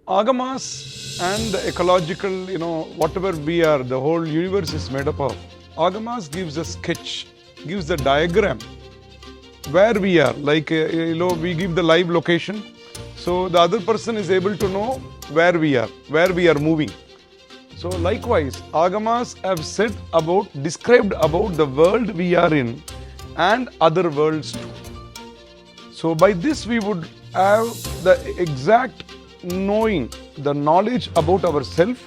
Āgamas and the ecological, whatever we are, the whole universe is made up of. Āgamas gives a sketch, gives the diagram where we are. Like, we give the live location. So the other person is able to know where we are moving. So likewise, Āgamas have described about the world we are in and other worlds too. So by this we would have the exact knowing, the knowledge about ourselves,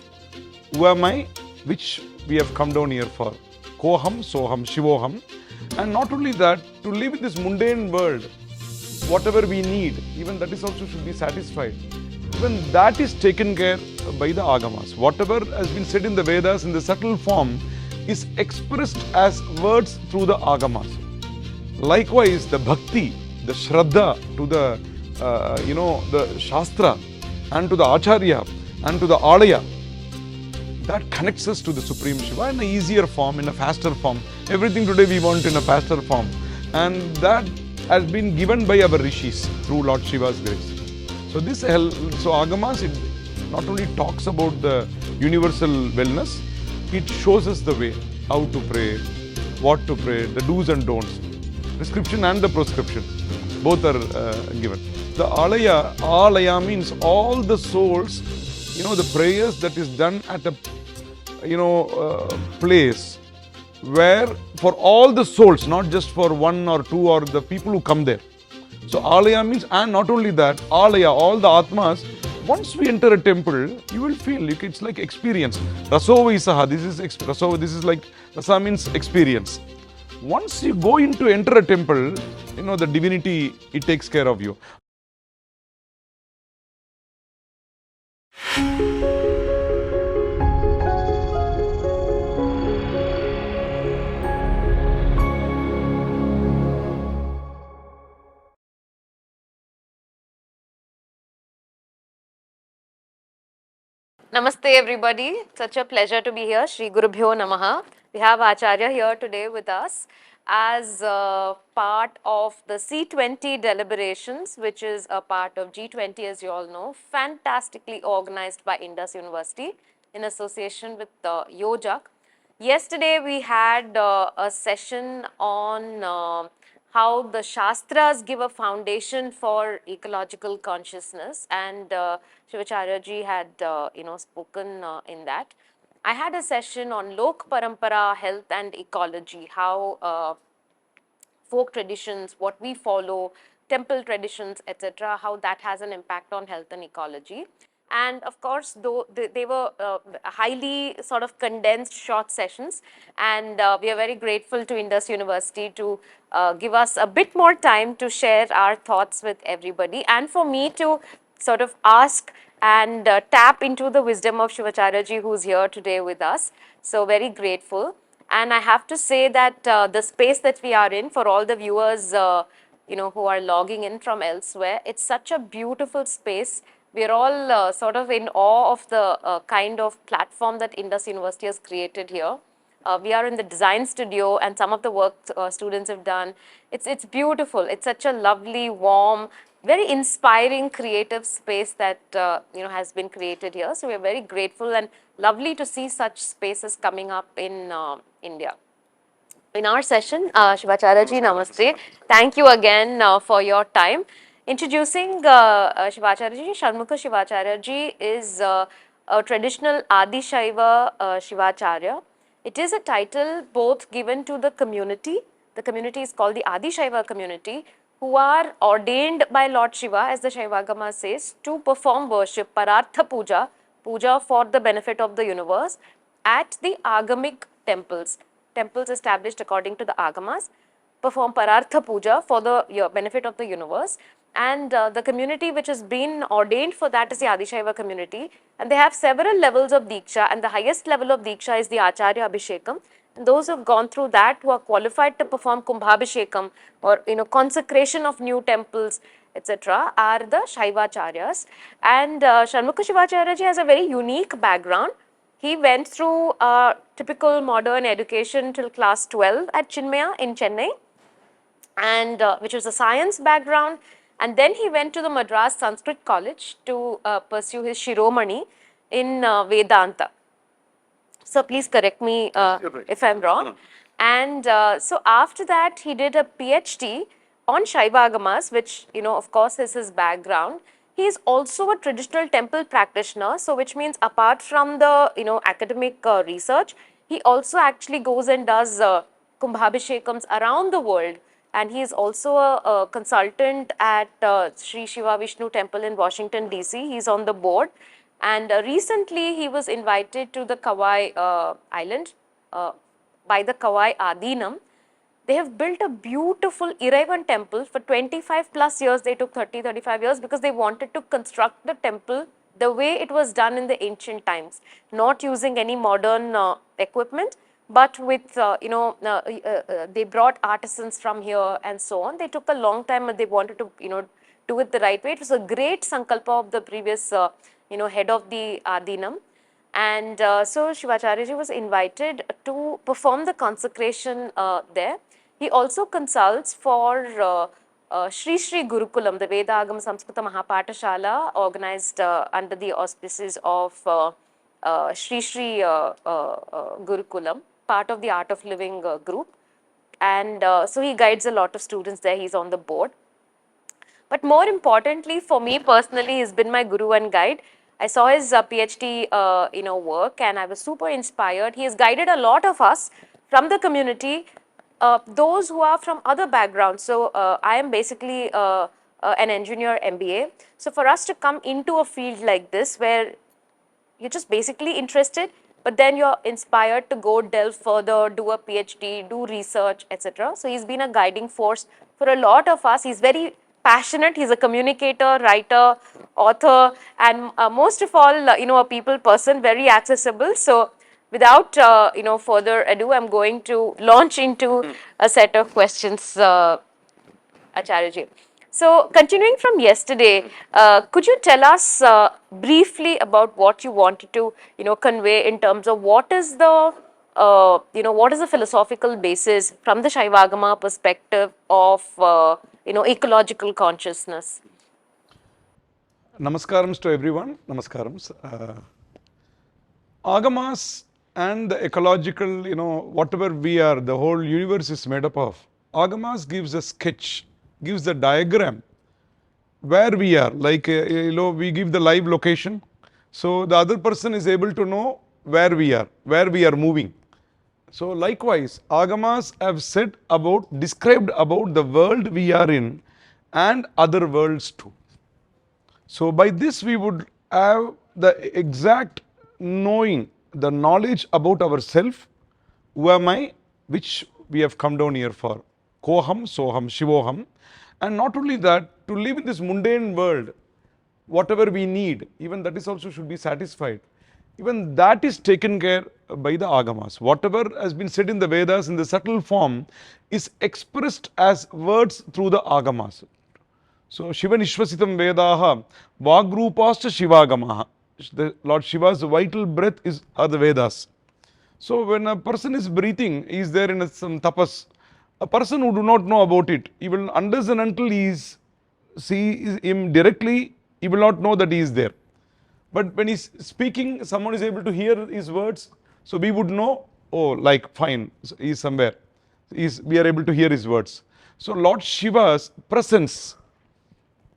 who am I, which we have come down here for. Koham, Soham, Shivoham. And not only that, to live in this mundane world, whatever we need, even that is also should be satisfied. Even that is taken care by the Āgamas. Whatever has been said in the Vedas in the subtle form is expressed as words through the Āgamas. Likewise, the bhakti, the shraddha to the, the shastra and to the Ācārya and to the Ālaya, that connects us to the Supreme Shiva in an easier form, in a faster form. Everything today we want in a faster form. And that has been given by our rishis through Lord Shiva's grace. So Āgamas, it not only talks about the universal wellness, it shows us the way, how to pray, what to pray, the do's and don'ts, prescription and the proscription, both are given. The Ālaya means all the souls, the prayers that is done at a, place where for all the souls, not just for one or two or the people who come there. So Ālaya means, and not only that, Ālaya, all the Atmas, once we enter a temple, you will feel, it's like experience. Rasova isaha, this is like, Rasa means experience. Once you go enter a temple, the divinity, it takes care of you. Namaste everybody, such a pleasure to be here. Shri Gurubhyo Namaha. We have Ācārya here today with us as part of the C20 deliberations, which is a part of G20, as you all know, fantastically organized by Indus University in association with Yojak. Yesterday we had a session on how the Shastras give a foundation for ecological consciousness, and Sivacharya ji had spoken in that. I had a session on Lok Parampara, health and ecology, how folk traditions, what we follow, temple traditions, etc., how that has an impact on health and ecology. And of course, though they were highly sort of condensed short sessions, and we are very grateful to Indus University to give us a bit more time to share our thoughts with everybody, and for me to sort of ask and tap into the wisdom of Sivacharya ji, who's here today with us. So very grateful. And I have to say that the space that we are in, for all the viewers who are logging in from elsewhere, it's such a beautiful space. We're all sort of in awe of the kind of platform that Indus University has created here. We are in the design studio, and some of the work students have done. It's beautiful. It's such a lovely, warm, very inspiring, creative space that has been created here. So we're very grateful and lovely to see such spaces coming up in India. In our session, Sivacharya ji, namaste. Thank you again for your time. Introducing Sivacharya ji, Shanmukha Sivacharyar ji is a traditional ādiśaiva Sivacharya. It is a title both given to the community. The community is called the ādiśaiva community, who are ordained by Lord Shiva, as the Śaivāgama says, to perform worship, parartha puja, puja for the benefit of the universe, at the Āgamic temples. Temples established according to the Āgamas perform parartha puja for the benefit of the universe. And the community which has been ordained for that is the ādiśaiva community. And they have several levels of Diksha, and the highest level of Diksha is the Ācārya Abhishekam. And those who have gone through that, who are qualified to perform Kumbhabhishekam or consecration of new temples, etc., are the Śaivacharyas. And Shanmukha Sivacharyar ji has a very unique background. He went through typical modern education till class 12 at Chinmaya in Chennai, and which was a science background. And then he went to the Madras Sanskrit College to pursue his Shiromani in Vedanta. So please correct me if I'm wrong. And so after that, he did a PhD on Śaivāgamas, which, of course, is his background. He is also a traditional temple practitioner, so which means apart from the, academic research, he also actually goes and does Kumbhabhishekams around the world. And he is also a consultant at Sri Shiva Vishnu Temple in Washington, D.C. He's on the board. And recently, he was invited to the Kauai island by the Kauai Adinam. They have built a beautiful Iraivan temple for 25 plus years. They took 35 years because they wanted to construct the temple the way it was done in the ancient times, not using any modern equipment, but with, they brought artisans from here and so on. They took a long time and they wanted to, do it the right way. It was a great sankalpa of the previous, head of the Adinam. And so Sivacharya was invited to perform the consecration there. He also consults for Sri Sri Gurukulam, the Āgama Samskrita Mahapatashala, organized under the auspices of Sri Sri Gurukulam, part of the Art of Living group. And so he guides a lot of students there. He's on the board. But more importantly, for me personally, he's been my guru and guide. I saw his PhD, work, and I was super inspired. He has guided a lot of us from the community, those who are from other backgrounds. So I am basically an engineer MBA. So for us to come into a field like this, where you're just basically interested, but then you're inspired to go delve further, do a PhD, do research, etc. So he's been a guiding force for a lot of us. He's very passionate. He's a communicator, writer, author, and most of all, a people person, very accessible. So without, further ado, I'm going to launch into a set of questions, Acharya. So continuing from yesterday, could you tell us briefly about what you wanted to, convey in terms of what is the, what is the philosophical basis from the Śaivāgama perspective of, ecological consciousness? Namaskarams to everyone. Namaskarams. Āgamas and the ecological, whatever we are, the whole universe is made up of. Āgamas gives a sketch, gives the diagram where we are. Like, we give the live location. So the other person is able to know where we are moving. So likewise, Āgamas have described about the world we are in and other worlds too. So by this we would have the exact knowing, the knowledge about ourselves, who am I, which we have come down here for. Koham, Soham, Shivoham. And not only that, to live in this mundane world, whatever we need, even that is also should be satisfied. Even that is taken care by the Āgamas. Whatever has been said in the Vedas in the subtle form is expressed as words through the Āgamas. So, Shiva Nishvasitam Vedaha, Vagrupascha Śaivāgama. The Lord Shiva's vital breath are the Vedas. So, when a person is breathing, he is there in some tapas. A person who do not know about it, he will, unless and until he sees him directly, he will not know that he is there. But when he is speaking, someone is able to hear his words. So, we would know, oh, like fine, he is somewhere. We are able to hear his words. So, Lord Shiva's presence,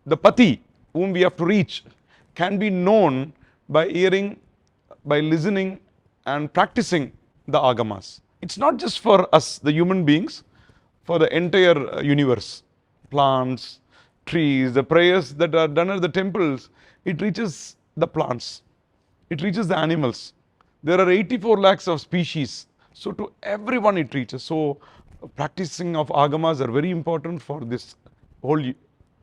the Pati, whom we have to reach, can be known by hearing, by listening and practicing the Āgamas. It's not just for us, the human beings, for the entire universe. Plants, trees, the prayers that are done at the temples, it reaches the plants, it reaches the animals. There are 84 lakhs of species. So to everyone it reaches. So practicing of Āgamas are very important for this whole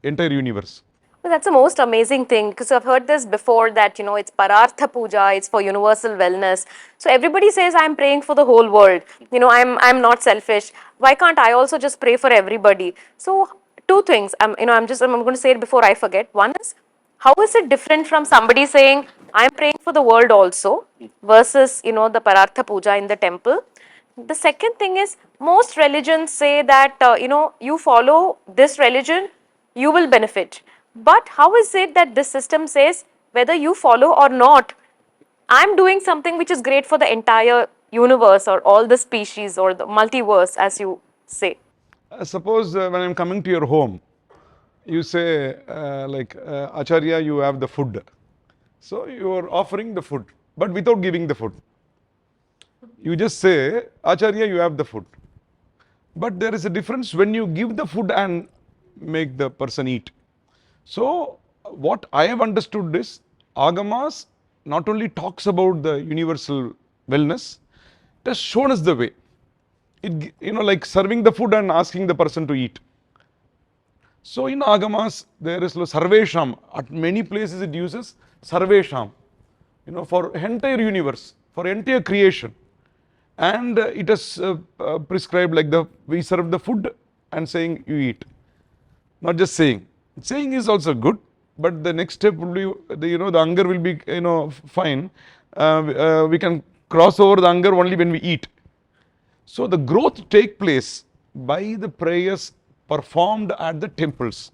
entire universe. Well, that's the most amazing thing, because I've heard this before that, it's Parartha Puja, it's for universal wellness. So everybody says, I'm praying for the whole world. I'm not selfish. Why can't I also just pray for everybody? So two things, I'm going to say it before I forget. One is, how is it different from somebody saying, I'm praying for the world also, versus, the Parartha Puja in the temple? The second thing is, most religions say that, you follow this religion you will benefit. But how is it that this system says whether you follow or not, I'm doing something which is great for the entire universe or all the species or the multiverse, as you say? Suppose when I'm coming to your home, you say Ācārya, you have the food. So you are offering the food, but without giving the food. You just say, Ācārya, you have the food. But there is a difference when you give the food and make the person eat. So what I have understood is, Āgamas not only talks about the universal wellness, it has shown us the way. It, like serving the food and asking the person to eat. So in Āgamas, there is Sarvesham. At many places it uses Sarvesham, for entire universe, for entire creation. And it has prescribed like we serve the food and saying you eat. Not just saying. Saying is also good, but the next step will be, the hunger will be, fine. We can cross over the hunger only when we eat. So the growth take place by the prayers performed at the temples.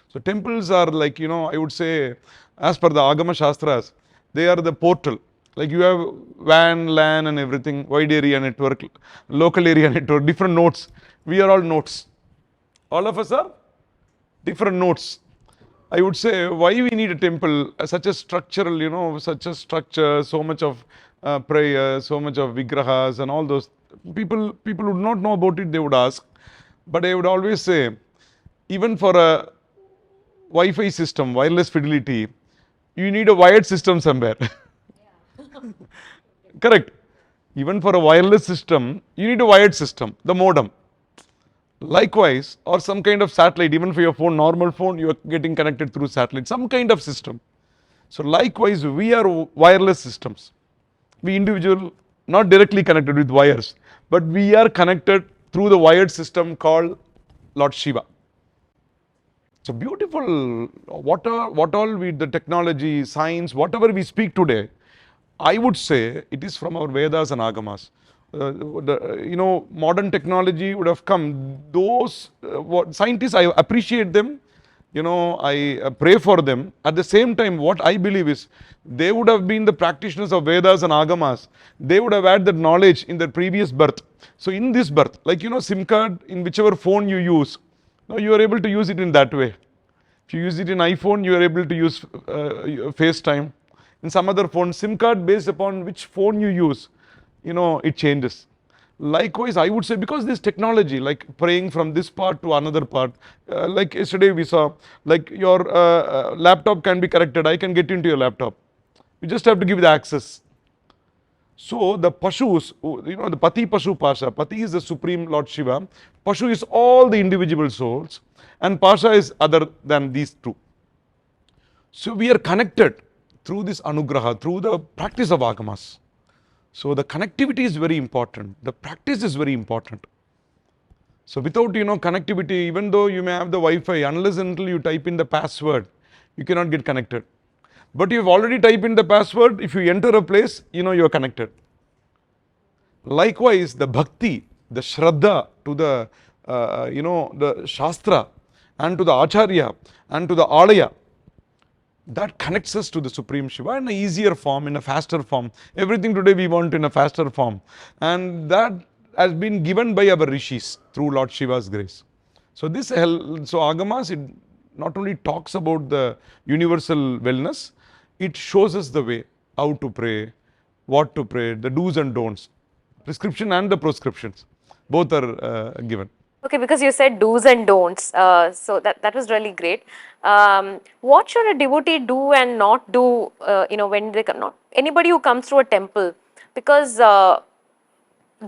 So temples are like, I would say, as per the Āgama Shastras, they are the portal. Like you have WAN, LAN and everything, wide area network, local area network, different nodes. We are all nodes. All of us are different nodes. I would say, why we need a temple, such a structural, such a structure, so much of prayer, so much of vigrahas and all those. People would not know about it, they would ask. But I would always say, even for a Wi-Fi system, wireless fidelity, you need a wired system somewhere. Correct. Even for a wireless system, you need a wired system, the modem. Likewise, or some kind of satellite, even for your phone, normal phone, you are getting connected through satellite, some kind of system. So likewise, we are wireless systems. We individual, not directly connected with wires, but we are connected through the wired system called Lord Śiva. So beautiful, what all we, the technology, science, whatever we speak today, I would say it is from our Vedas and Āgamas. Modern technology would have come. Those scientists, I appreciate them. I pray for them. At the same time, what I believe is, they would have been the practitioners of Vedas and Āgamas. They would have had that knowledge in their previous birth. So in this birth, like SIM card in whichever phone you use, now you are able to use it in that way. If you use it in iPhone, you are able to use FaceTime. In some other phone, SIM card based upon which phone you use, it changes. Likewise, I would say, because this technology, like praying from this part to another part, like yesterday we saw, like your laptop can be connected, I can get into your laptop. You just have to give the access. So the Pashus, the Pati Pashu Pasha, Pati is the Supreme Lord Shiva, Pashu is all the individual souls, and Pasha is other than these two. So we are connected through this anugraha, through the practice of Āgamas. So the connectivity is very important. The practice is very important. So without, connectivity, even though you may have the Wi-Fi, unless and until you type in the password, you cannot get connected. But you've already typed in the password, if you enter a place, you are connected. Likewise, the bhakti, the shraddha to the, the shastra and to the Ācārya and to the Ālaya, that connects us to the Supreme Shiva in an easier form, in a faster form. Everything today we want in a faster form. And that has been given by our rishis through Lord Shiva's grace. So Āgamas, it not only talks about the universal wellness, it shows us the way, how to pray, what to pray, the do's and don'ts. Prescription and the proscriptions, both are given. Okay, because you said do's and don'ts, so that was really great. What should a devotee do and not do, when they not anybody who comes through a temple? Because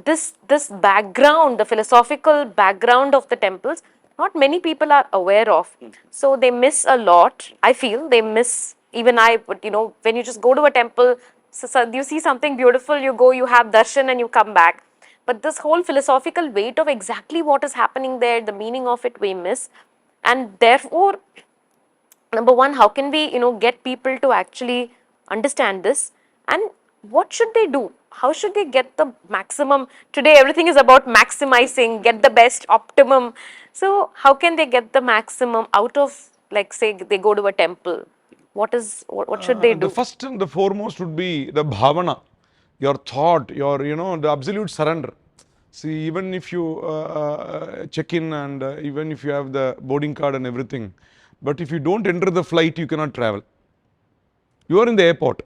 this background, the philosophical background of the temples, not many people are aware of. So they miss a lot. I feel they miss. Even I, but when you just go to a temple, so you see something beautiful, you go, you have darshan, and you come back. But this whole philosophical weight of exactly what is happening there, the meaning of it, we miss. And therefore, number one, how can we, get people to actually understand this? And what should they do? How should they get the maximum? Today everything is about maximizing, get the best, optimum. So how can they get the maximum out of, like, say they go to a temple? What should they do? The first and the foremost would be the bhavana, your thought, your, the absolute surrender. See, even if you check in and even if you have the boarding card and everything, but if you don't enter the flight, you cannot travel. You are in the airport,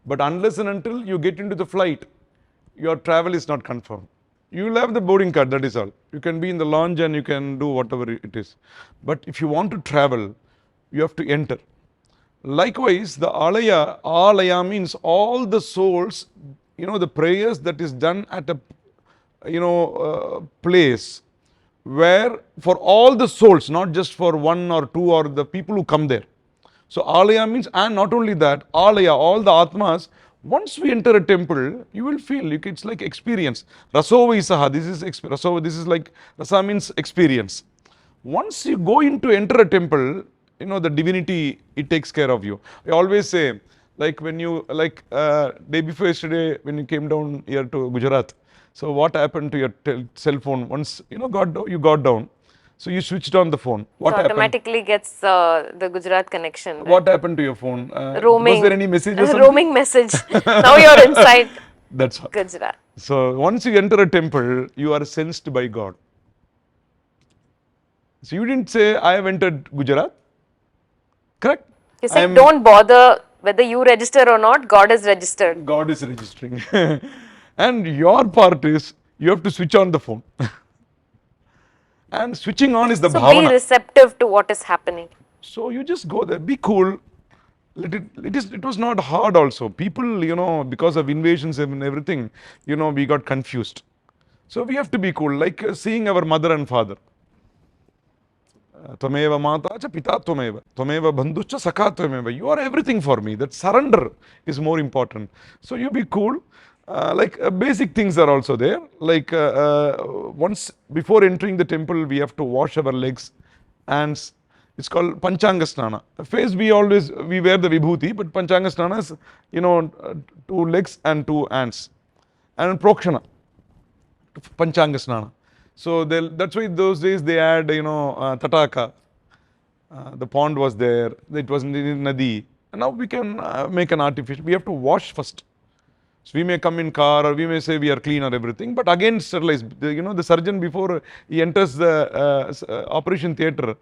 but unless and until you get into the flight, your travel is not confirmed. You will have the boarding card, that is all. You can be in the lounge and you can do whatever it is. But if you want to travel, you have to enter. Likewise, the Ālaya means all the souls, the prayers that is done at a, place where for all the souls, not just for one or two or the people who come there. So Ālaya means, and not only that, Ālaya, all the Atmas, once we enter a temple, you will feel, it's like experience. Rasova isaha, this is like, rasa means experience. Once you go into enter a temple, the divinity, it takes care of you. I always say, like when you, day before yesterday, when you came down here to Gujarat, so what happened to your cell phone? Once, you got down, so you switched on the phone. What it happened? Automatically gets the Gujarat connection. Right? What happened to your phone? Roaming. Was there any message or something? Roaming message. Now you're inside That's all. Gujarat. So once you enter a temple, you are sensed by God. So you didn't say, I have entered Gujarat. Correct? You say, don't bother whether you register or not, God is registered. God is registering. And your part is, you have to switch on the phone. And switching on is the So bhavana. be receptive to what is happening. So you just go there, be cool. It was not hard also. People, because of invasions and everything, we got confused. So we have to be cool, like seeing our mother and father. Tvameva mata cha pita tvameva. Tvameva bandhuscha sakha tvameva. You are everything for me. That surrender is more important. So you be cool. Basic things are also there. Like once before entering the temple, we have to wash our legs, hands. It's called Panchanga Snana. Face we wear the vibhuti, but Panchanga Snana is, 2 legs and 2 hands. And Prokshana, Panchanga Snana. So that's why those days they had, Tataka. The pond was there. It was in Nadi. And now we can make an artificial. We have to wash first. So we may come in car or we may say we are clean or everything, but again sterilize. The surgeon before he enters the operation theatre,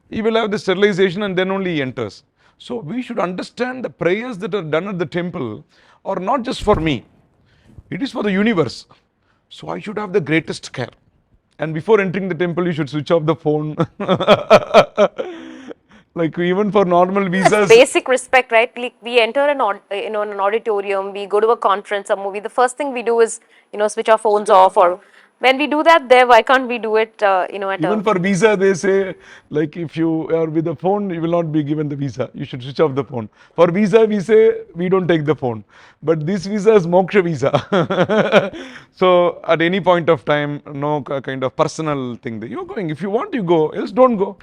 he will have the sterilization and then only he enters. So we should understand the prayers that are done at the temple are not just for me. It is for the universe. So I should have the greatest care. And before entering the temple, you should switch off the phone. Like even for normal visas. That's basic respect, right? Like we enter an auditorium, we go to a conference, a movie. The first thing we do is, switch our phones off. Or when we do that there, why can't we do it, Even for visa, they say, like if you are with a phone, you will not be given the visa. You should switch off the phone. For visa, we say, we don't take the phone. But this visa is moksha visa. So at any point of time, no kind of personal thing. You're going. If you want, you go. Else don't go.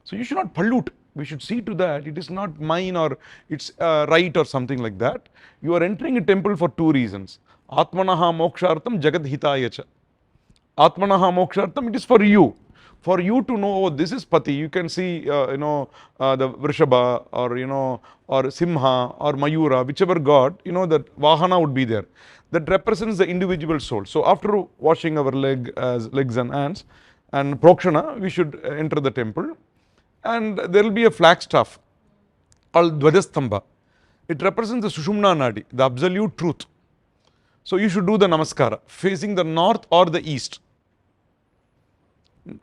So you should not pollute. We should see to that. It is not mine or it's right or something like that. You are entering a temple for 2 reasons. Atmanaha mokshartam jagad hitayacha. Atmanaha mokshartam, it is for you. For you to know, oh, this is Pati. You can see, the Vrishabha or, or Simha or Mayura, whichever god, that Vahana would be there. That represents the individual soul. So after washing our legs and hands and Prokshana, we should enter the temple. And there will be a flagstaff called Dvajastambha. It represents the Sushumna Nadi, the absolute truth. So you should do the Namaskara facing the north or the east.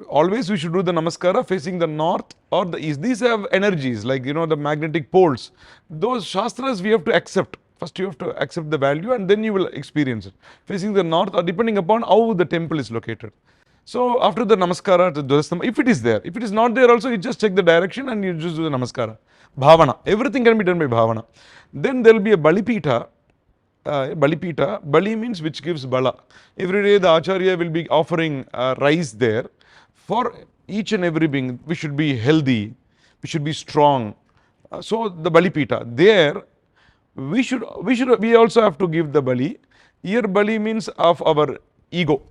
Always we should do the Namaskara facing the north or the east. These have energies like, the magnetic poles. Those Shastras we have to accept. First you have to accept the value and then you will experience it. Facing the north or depending upon how the temple is located. So after the Namaskara, if it is there, if it is not there also, you just check the direction and you just do the Namaskara. Bhavana. Everything can be done by Bhavana. Then there will be a Balipita. Bali means which gives Bala. Every day the Ācārya will be offering rice there. For each and every being, we should be healthy, we should be strong. So the Balipita. There, we also have to give the bali. Here bali means of our ego.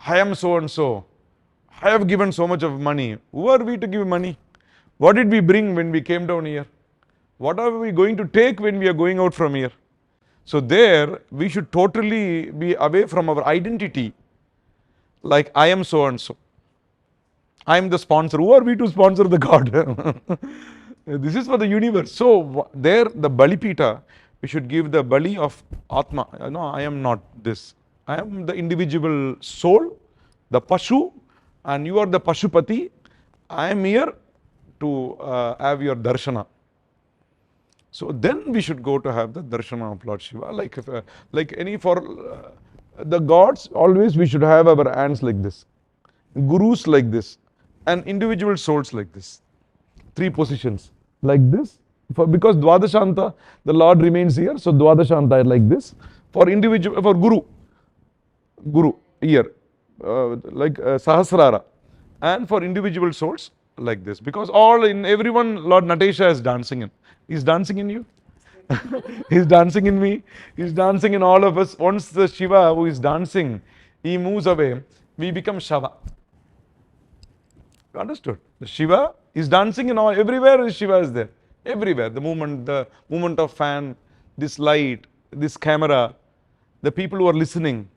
I am so and so. I have given so much of money. Who are we to give money? What did we bring when we came down here? What are we going to take when we are going out from here? So there we should totally be away from our identity. Like I am so and so. I am the sponsor. Who are we to sponsor the God? This is for the universe. So there the Bali Pita, we should give the Bali of Atma. No, I am not this. I am the individual soul, the Pashu, and you are the Pashupati. I am here to have your darshana. So then we should go to have the darshana of Lord Shiva. Like any for the gods, always we should have our hands like this, gurus like this, and individual souls like this. 3 positions like this. Because Dvadashanta, the Lord remains here, so Dvadashanta like this. For individual, for Guru here, like Sahasrara, and for individual souls like this. Because everyone, Lord Natesha is dancing in. He's dancing in you. He's dancing in me. He's dancing in all of us. Once the Shiva who is dancing, he moves away, we become Shava. Understood? The Shiva is dancing in all, everywhere Shiva is there. Everywhere. The movement of fan, this light, this camera, the people who are listening.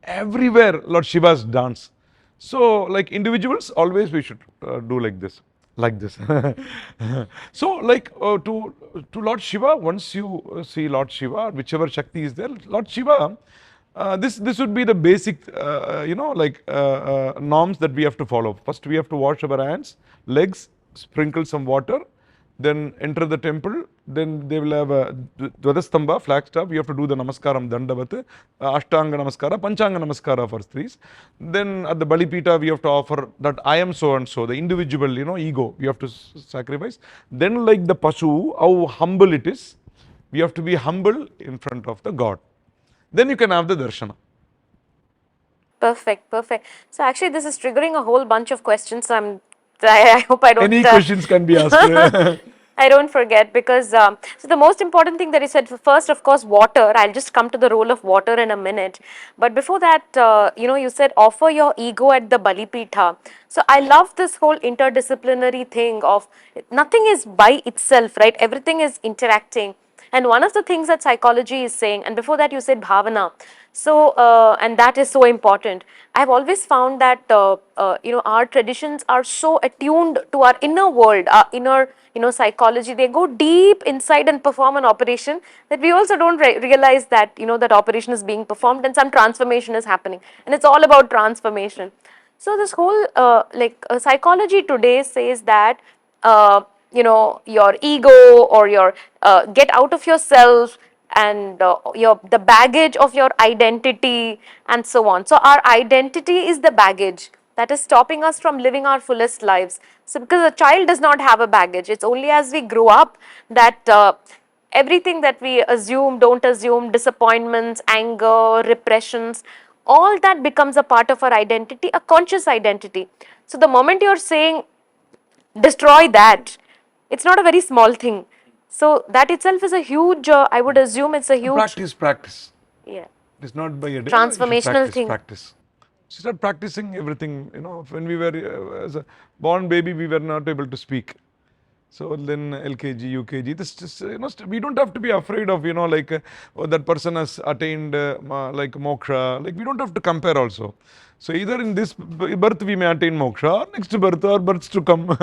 Everywhere Lord Shiva's dance. So like individuals, always we should do like this. Like this. So like to Lord Shiva, once you see Lord Shiva, whichever Shakti is there, Lord Shiva, this would be the basic norms that we have to follow. First we have to wash our hands, legs, sprinkle some water, then enter the temple, then they will have a Dvadastamba, flagstaff, you have to do the Namaskaram, Dandavat, Ashtanga Namaskara, Panchanga Namaskara for streets. Then at the Bali Pita, we have to offer that I am so and so, the individual, ego, we have to sacrifice. Then like the Pashu, how humble it is, we have to be humble in front of the God. Then you can have the Darshana. Perfect, perfect. So actually this is triggering a whole bunch of questions. I hope I don't... Any questions can be asked. I don't forget, because so the most important thing that you said, first of course water. I'll just come to the role of water in a minute, but before that you said offer your ego at the Bali Pitha. So I love this whole interdisciplinary thing of nothing is by itself, right? Everything is interacting. And one of the things that psychology is saying, and before that you said bhavana, so and that is so important. I've always found that our traditions are so attuned to our inner world, our inner psychology. They go deep inside and perform an operation that we also don't realize that that operation is being performed and some transformation is happening, and it's all about transformation. So this whole psychology today says that your ego or your get out of yourself, and the baggage of your identity and so on. So our identity is the baggage that is stopping us from living our fullest lives. So because a child does not have a baggage, it's only as we grow up that everything that we assume, don't assume, disappointments, anger, repressions, all that becomes a part of our identity, a conscious identity. So the moment you're saying destroy that, it's not a very small thing. So that itself is a huge, I would assume it's a huge... Practice. Yeah. It's not by a day. Transformational thing. Practice. She started practicing everything, when we were as a born baby, we were not able to speak. So then LKG, UKG, this just, we don't have to be afraid of, that person has attained like moksha. Like we don't have to compare also. So either in this birth we may attain moksha, or next birth or births to come.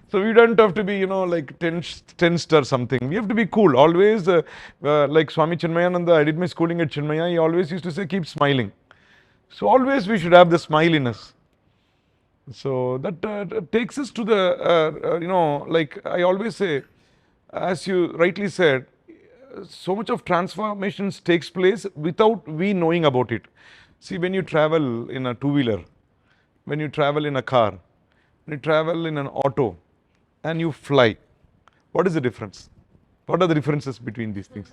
So we don't have to be, tensed or something. We have to be cool. Always, like Swami Chinmayananda, I did my schooling at Chinmaya, he always used to say, keep smiling. So always we should have the smile in us. So that takes us to the, like I always say, as you rightly said, so much of transformations takes place without we knowing about it. See, when you travel in a two-wheeler, when you travel in a car, when you travel in an auto, and you fly, what is the difference? What are the differences between these things?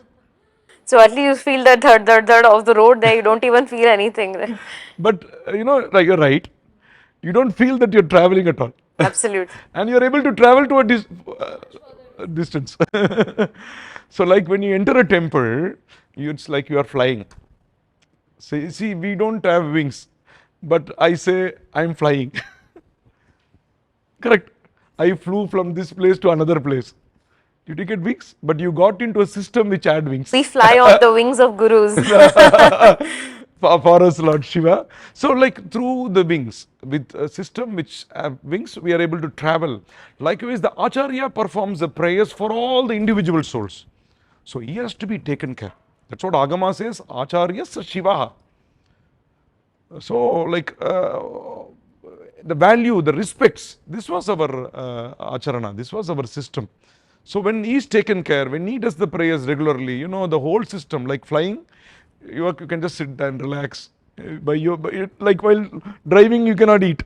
So at least you feel the third of the road there, you don't even feel anything. Right? But, like you're right, you don't feel that you're traveling at all. Absolutely. And you're able to travel to distance. So like when you enter a temple, it's like you are flying. See, we don't have wings, but I say I'm flying. Correct. I flew from this place to another place. You didn't get wings, but you got into a system which had wings. We fly on the wings of gurus. For us, Lord Shiva. So like through the wings, with a system which have wings, we are able to travel. Likewise, the Ācārya performs the prayers for all the individual souls. So he has to be taken care. That's what Āgamas says, Ācāryas Śivaha. So like the value, the respects, this was our acharana, this was our system. So when he is taken care, when he does the prayers regularly, the whole system, like flying, you can just sit and relax. Like while driving, you cannot eat.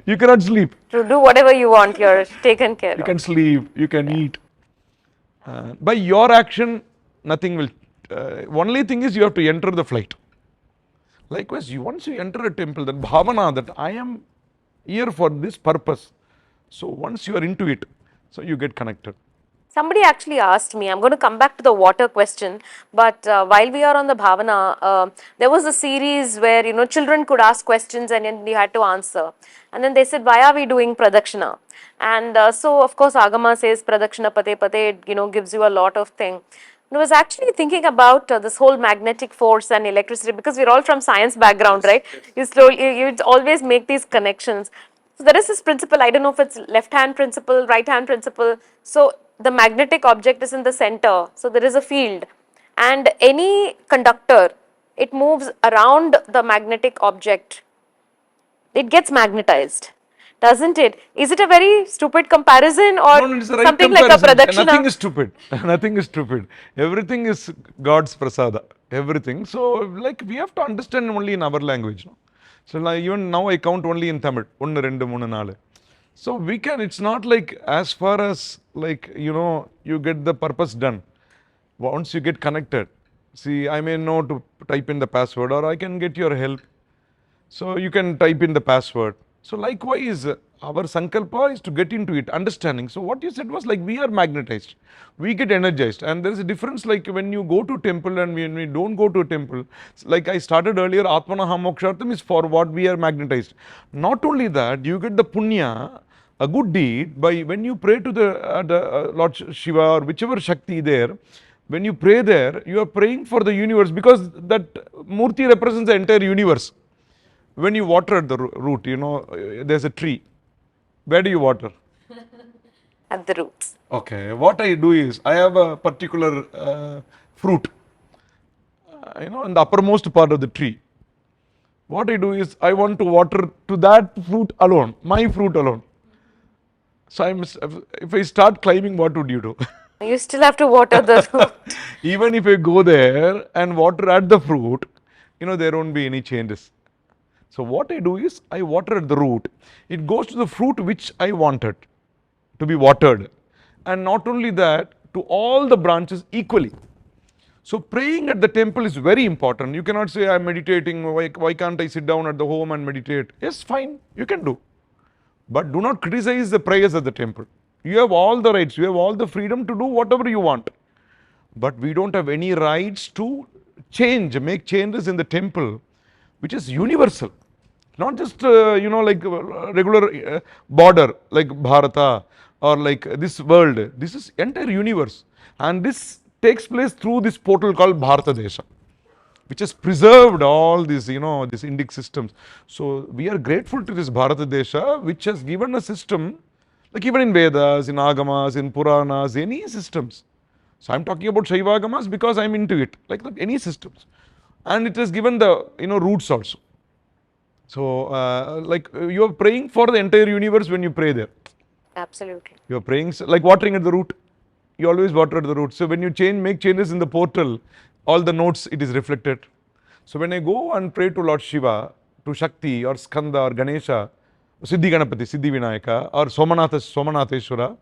You cannot sleep. To do whatever you want, you're taken care of. You can sleep, you can eat. By your action, nothing will. Only thing is you have to enter the flight. Likewise, once you enter a temple, that bhavana, that I am here for this purpose. So once you are into it, so you get connected. Somebody actually asked me, I'm going to come back to the water question, but while we are on the bhavana, there was a series where, children could ask questions and then you had to answer. And then they said, why are we doing Pradakshina? And so, of course, Āgama says Pradakshina pate pate, it, gives you a lot of things. I was actually thinking about this whole magnetic force and electricity, because we're all from science background, right? You always make these connections. So there is this principle, I don't know if it's left hand principle, right hand principle. So the magnetic object is in the center, so there is a field, and any conductor, it moves around the magnetic object, it gets magnetized, doesn't it? Is it a very stupid comparison, or No, it's the right something comparison. like a Pradakshina? Nothing is stupid. Nothing is stupid. Everything is God's prasada. Everything. So like we have to understand only in our language. No? So like even now I count only in Tamil. 1, 2, 3, 4. So we can, it's not like as far as like, you get the purpose done. Once you get connected, see, I may know to type in the password, or I can get your help. So you can type in the password. So likewise, our sankalpa is to get into it, understanding. So what you said was like we are magnetized, we get energized, and there is a difference like when you go to temple and when we don't go to a temple. Like I started earlier, Atmanaha Mokshartham is for what we are magnetized. Not only that, you get the punya, a good deed, by when you pray to the Lord Shiva or whichever Shakti there. When you pray there, you are praying for the universe, because that Murti represents the entire universe. When you water at the root, there's a tree. Where do you water? At the roots. Okay. What I do is, I have a particular fruit, in the uppermost part of the tree. What I do is, I want to water to that fruit alone, my fruit alone. So if I start climbing, what would you do? You still have to water the root. Even if I go there and water at the fruit, there won't be any changes. So what I do is, I water at the root. It goes to the fruit which I wanted to be watered. And not only that, to all the branches equally. So praying at the temple is very important. You cannot say, I'm meditating, why can't I sit down at the home and meditate? Yes, fine, you can do. But do not criticize the prayers at the temple. You have all the rights, you have all the freedom to do whatever you want. But we don't have any rights to make changes in the temple, which is universal. Not just, like regular border, like Bharata or like this world. This is entire universe. And this takes place through this portal called Bharata Desha, which has preserved all these, these Indic systems. So we are grateful to this Bharata Desha, which has given a system, like even in Vedas, in Āgamas, in Puranas, any systems. So I'm talking about Śaivāgamas because I'm into it, like any systems. And it has given the, roots also. So, like you are praying for the entire universe when you pray there. Absolutely. You are praying, like watering at the root. You always water at the root. So when you make changes in the portal, all the notes, it is reflected. So when I go and pray to Lord Shiva, to Shakti or Skanda or Ganesha, Siddhi Ganapati, Siddhi Vinayaka, or Somanatheshwara,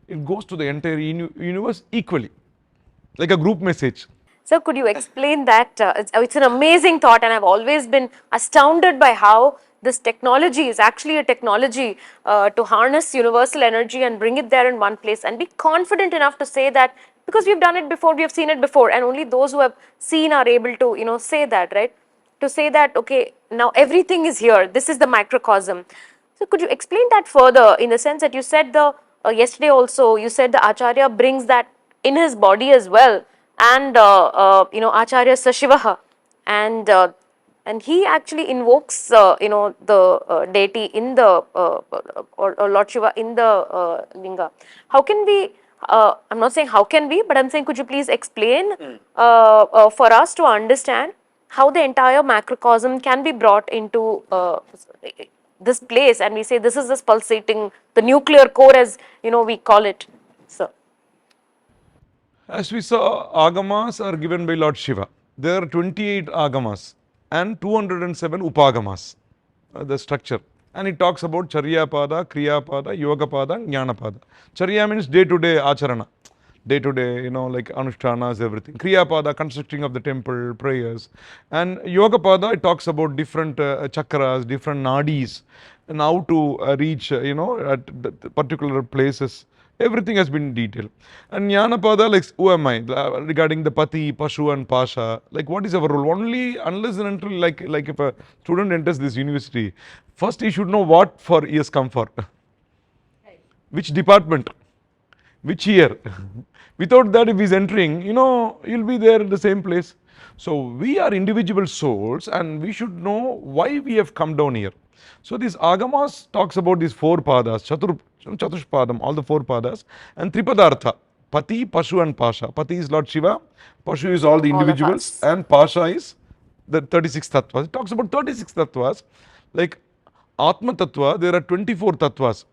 it goes to the entire universe equally, like a group message. So could you explain that? It's an amazing thought, and I've always been astounded by how this technology is actually a technology to harness universal energy and bring it there in one place, and be confident enough to say that, because we've done it before, we have seen it before, and only those who have seen are able to, say that, right? To say that, okay, now everything is here, this is the microcosm. So could you explain that further, in the sense that you said yesterday also, you said the Ācārya brings that in his body as well, and Ācārya Sashivaha, and he actually invokes the deity in the or Lord Shiva in the linga. How can we? I'm not saying how can we, but I'm saying, could you please explain for us to understand how the entire macrocosm can be brought into this place, and we say this is this pulsating, the nuclear core, as we call it. So, as we saw, Āgamas are given by Lord Shiva. There are 28 Āgamas and 207 Upāgamas, the structure. And it talks about Charyapada, Kriyapada, Yogapada, Jnanapada. Charya means day-to-day acharana. Day-to-day, like anushtanas, everything. Kriyapada, constructing of the temple, prayers. And Yogapada, it talks about different chakras, different nadis, and how to reach, at the particular places. Everything has been detailed. And Jnanapada, like, who am I? Regarding the Pati, Pashu and Pasha, like, what is our role? Only unless and until, like if a student enters this university, first he should know what for he has come for. Which department, which year. Without that, if he's entering, you'll be there in the same place. So we are individual souls, and we should know why we have come down here. So these Āgamas talks about these four padas, Chatushpadam, all the four padas, and Tripadartha, Pati, Pashu and Pasha. Pati is Lord Shiva, Pashu is all the individuals, and Pasha is the 36 tattvas. It talks about 36 tattvas, like Atma Tattva, there are 24 tattvas.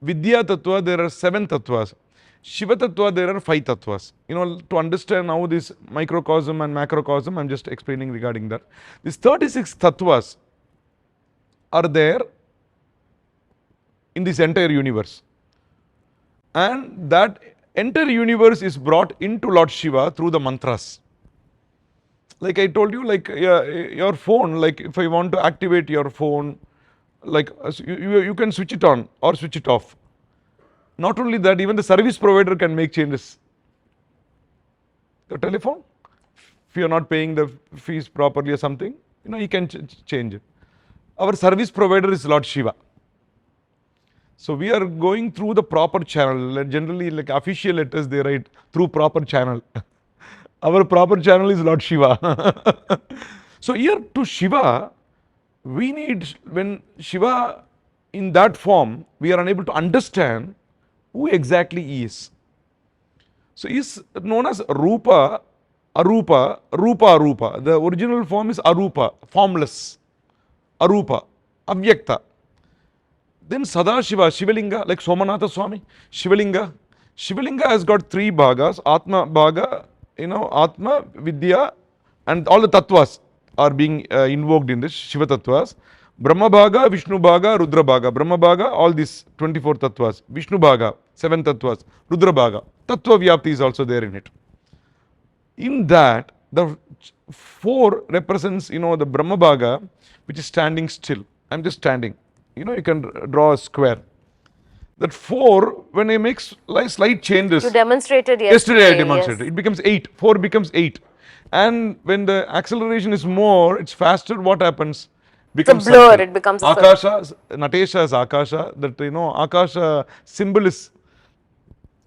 Vidya Tattva, there are 7 tattvas. Shiva Tattva, there are 5 tattvas. To understand how this microcosm and macrocosm, I'm just explaining regarding that. These 36 tattvas are there in this entire universe. And that entire universe is brought into Lord Shiva through the mantras. Like I told you, like your phone, like if I want to activate your phone, like you can switch it on or switch it off. Not only that, even the service provider can make changes. The telephone, if you are not paying the fees properly or something, he can change it. Our service provider is Lord Shiva. So we are going through the proper channel. Generally, like official letters, they write through proper channel. Our proper channel is Lord Shiva. So here to Shiva, we need, when Shiva in that form, we are unable to understand who exactly he is. So he is known as Rupa, Arupa, Rupa, Arupa. The original form is Arupa, formless. Arupa, Avyakta. Then Sadāśiva, Shivalinga, like Somanatha Swami, Shivalinga. Shivalinga has got 3 bhagas, Atma bhaga, Atma, Vidya, and all the tattvas are being invoked in this Shiva tattvas. Brahma bhaga, Vishnu bhaga, Rudra bhaga. Brahma bhaga, all these 24 tattvas. Vishnu bhaga, 7 tattvas. Rudra bhaga. Tattva Vyapti is also there in it. In that, the 4 represents, the Brahma bhaga, which is standing still. I'm just standing. You can draw a square. That 4, when I make slight changes. You demonstrated yesterday. I demonstrated. Yes. It becomes 8. 4 becomes 8. And when the acceleration is more, it's faster. What happens? Becomes it's a blur. circle. It becomes a Akasha, Natesha is Akasha. That Akasha symbol is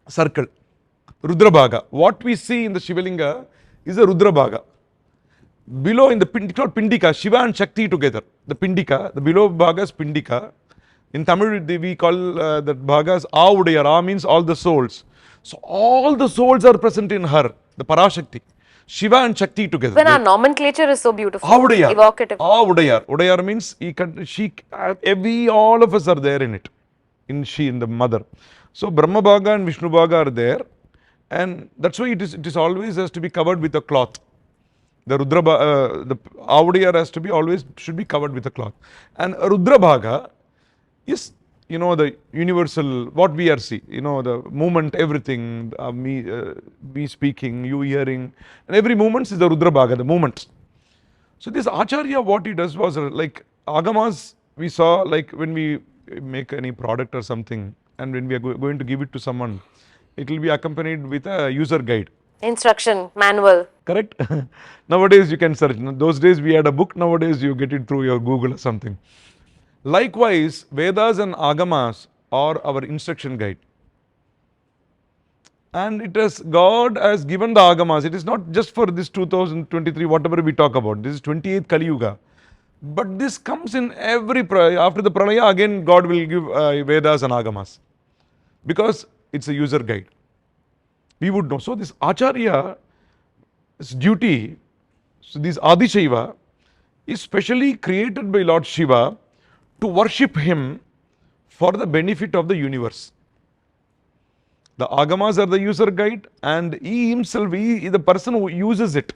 circle. Rudra bhaga. What we see in the Shivalinga is a Rudra bhaga. Below in the it's called Pindika, Shiva and Shakti together. The Pindika, the below bhaga is Pindika. In Tamil, we call that bhaga as Āudayar. Ā means all the souls. So all the souls are present in her, the Parashakti. Shiva and Shakti together. When our nomenclature is so beautiful, Āudayar. evocative. Āudayar. Udayar means all of us are there in it. In the mother. So Brahma bhaga and Vishnu bhaga are there. And that's why it is always has to be covered with a cloth. The Rudra, the Āudayar has to be always should be covered with a cloth. And Rudra bhaga is, the universal, what we are seeing, the movement, everything, me speaking, you hearing, and every movement is the Rudra bhaga, the movement. So this Ācārya, what he does was like Āgamas, we saw like when we make any product or something and when we are going to give it to someone, it will be accompanied with a user guide. Instruction, manual. Correct? Nowadays you can search. Those days we had a book, nowadays you get it through your Google or something. Likewise, Vedas and Āgamas are our instruction guide. And it is God has given the Āgamas. It is not just for this 2023, whatever we talk about. This is 28th Kali Yuga. But this comes in every, after the Pralaya, again God will give Vedas and Āgamas. Because it's a user guide. We would know. So this Ācārya's duty, so this ādiśaiva is specially created by Lord Shiva to worship him for the benefit of the universe. The Āgamas are the user guide and he himself, he is the person who uses it,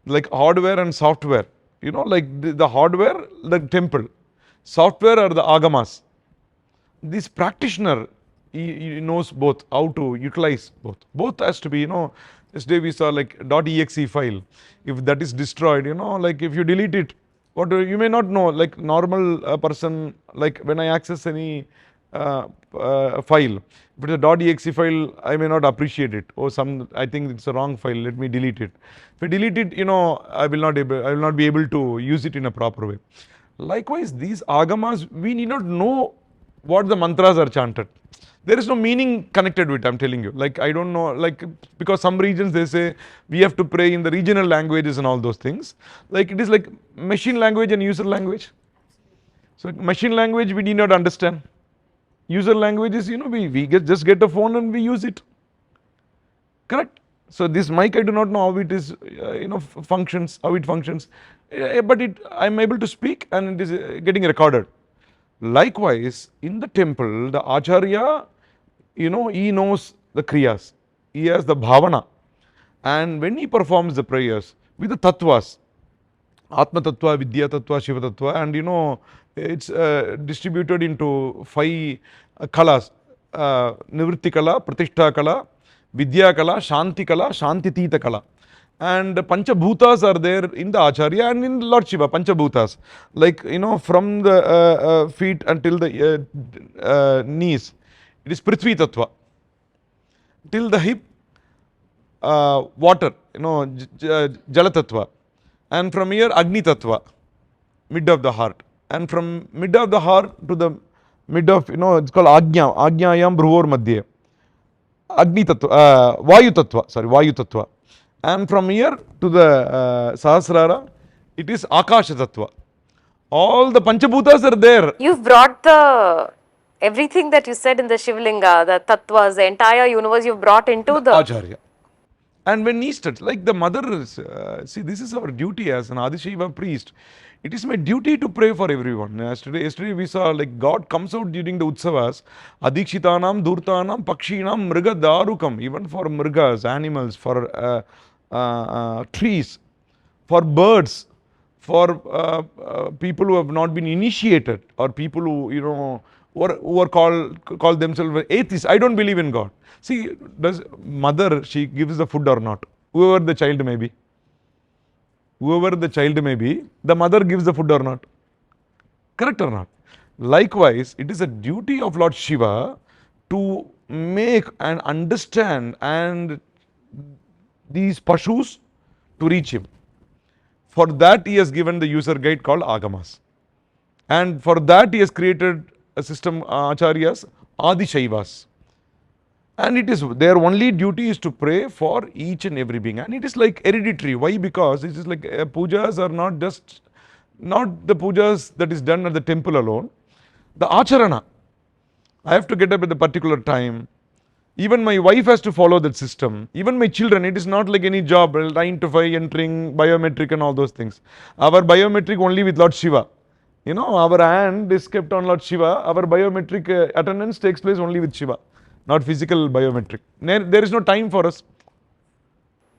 like hardware and software. You know, like the hardware, the temple, software are the Āgamas. This practitioner, he knows both, how to utilize both. Both has to be, you know, yesterday we saw like .exe file. If that is destroyed, you know, like if you delete it, what you may not know, like normal person, like when I access any file, if it's a .exe file, I may not appreciate it. Or I think it's a wrong file, let me delete it. If I delete it, you know, I will not be able to use it in a proper way. Likewise, these Āgamas, we need not know what the mantras are chanted. There is no meaning connected with it, I'm telling you. Like, I don't know, like, because some regions they say we have to pray in the regional languages and all those things. Like, it is like machine language and user language. So, machine language we need not understand. User language is, you know, we just get a phone and we use it. Correct? So, this mic I do not know how it is, you know, functions, how it functions. But I am able to speak and it is getting recorded. Likewise, in the temple, the Ācārya, you know, he knows the kriyas, he has the bhavana, and when he performs the prayers with the tattvas, Atma Tattva, Vidya Tattva, Shiva Tattva, and you know, it's distributed into 5 kalas, Nivritti Kala, Pratishtha Kala, Vidya Kala, Shanti Kala, Shantitita Kala. And Panchabhutas are there in the Ācārya and in Lord Shiva, Panchabhutas. Like, you know, from the feet until the knees, it is Prithvi Tattva. Till the hip, water, you know, Jala Tattva. And from here, Agni Tattva, mid of the heart. And from mid of the heart to the mid of, you know, it's called Ajna, Ajnayam Bhruvor Madhye. Agni Tattva, Vayu Tattva, sorry, Vayu Tattva. And from here to the Sahasrara, it is Akasha Tattva. All the Panchabhutas are there. You've brought everything that you said in the Shivlinga, the tattvas, the entire universe you've brought into the Ācārya. And when he starts, like the mother, see, this is our duty as an ādiśaiva priest. It is my duty to pray for everyone. Yesterday we saw like God comes out during the Utsavas, Adikshitānam, Dhurtānam, Pakshinam, Mriga Darukam, even for mrigas, animals, for trees, for birds, for people who have not been initiated, or people who, you know, who are call themselves atheists. I don't believe in God. See, does mother, she gives the food or not? Whoever the child may be. Whoever the child may be, the mother gives the food or not? Correct or not? Likewise, it is a duty of Lord Shiva to make and understand and these pashus to reach him. For that he has given the user guide called Āgamas. And for that he has created a system, Ācāryas, ādiśaivas. And it is their only duty is to pray for each and every being. And it is like hereditary. Why? Because it is like pujas are not the pujas that is done at the temple alone. The acharana. I have to get up at a particular time. Even my wife has to follow that system. Even my children, it is not like any job, 9 to 5, entering, biometric and all those things. Our biometric only with Lord Shiva. You know, our hand is kept on Lord Shiva. Our biometric attendance takes place only with Shiva, not physical biometric. There is no time for us.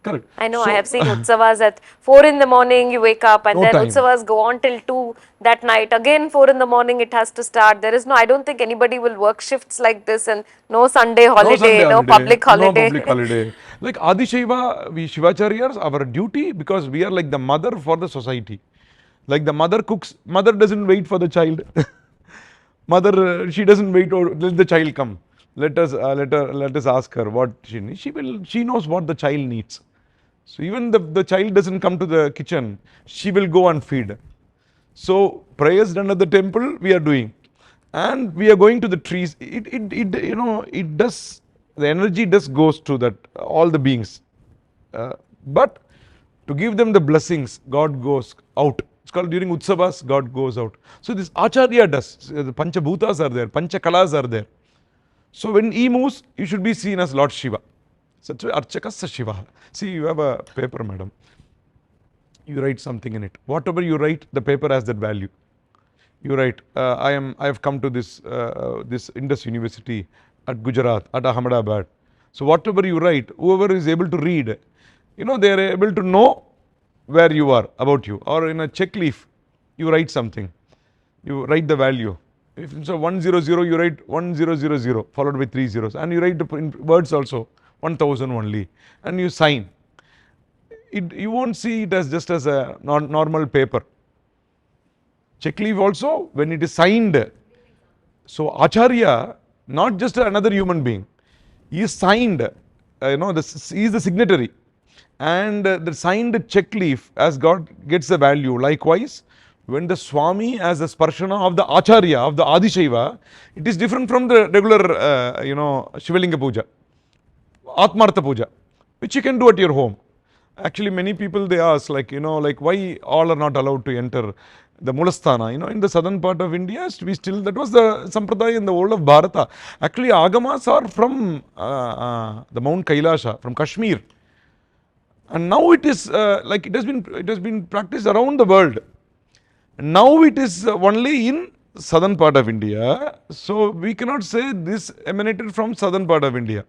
Correct. I know, I have seen Utsavas at 4 in the morning, you wake up, and No then time. Utsavas go on till 2 that night. Again, 4 in the morning, it has to start. There is no, I don't think anybody will work shifts like this, and no Sunday holiday, no public holiday. No public holiday. Like ādiśaiva, we Sivacharyars, our duty, because we are like the mother for the society. Like the mother cooks, mother doesn't wait for the child. Mother, she doesn't wait or let the child come. Let us ask her what she needs. She knows what the child needs. So even the child doesn't come to the kitchen, she will go and feed. So prayers done at the temple we are doing, and we are going to the trees. It does, the energy does goes to that all the beings, but to give them the blessings, God goes out. It's called during Utsavas, God goes out. So this Ācārya does. The Panchabhutas are there, Panchakalas are there. So when he moves, you should be seen as Lord Shiva. So Archakasya Shiva. See, you have a paper, madam. You write something in it. Whatever you write, the paper has that value. You write, I have come to this Indus University at Gujarat, at Ahmedabad. So whatever you write, whoever is able to read, they are able to know where you are, about you. Or in a check leaf, you write something. You write the value. If it's a 100, you write 1000 followed by 3 zeros. And you write in words also, 1000 only. And you sign. You won't see it as just as a normal paper. Check leaf also, when it is signed. So Ācārya, not just another human being, he is signed, he is the signatory. And the signed check leaf, as God gets the value. Likewise, when the Swami as a sparshana of the Ācārya, of the ādiśaiva, it is different from the regular, Shivalinga puja, Atmartha puja, which you can do at your home. Actually, many people they ask, why all are not allowed to enter the Mulasthana. In the southern part of India, that was the Sampradaya in the whole of Bharata. Actually, Āgamas are from the Mount Kailasha, from Kashmir. And now it is it has been practiced around the world. Now it is only in southern part of India. So we cannot say this emanated from southern part of India.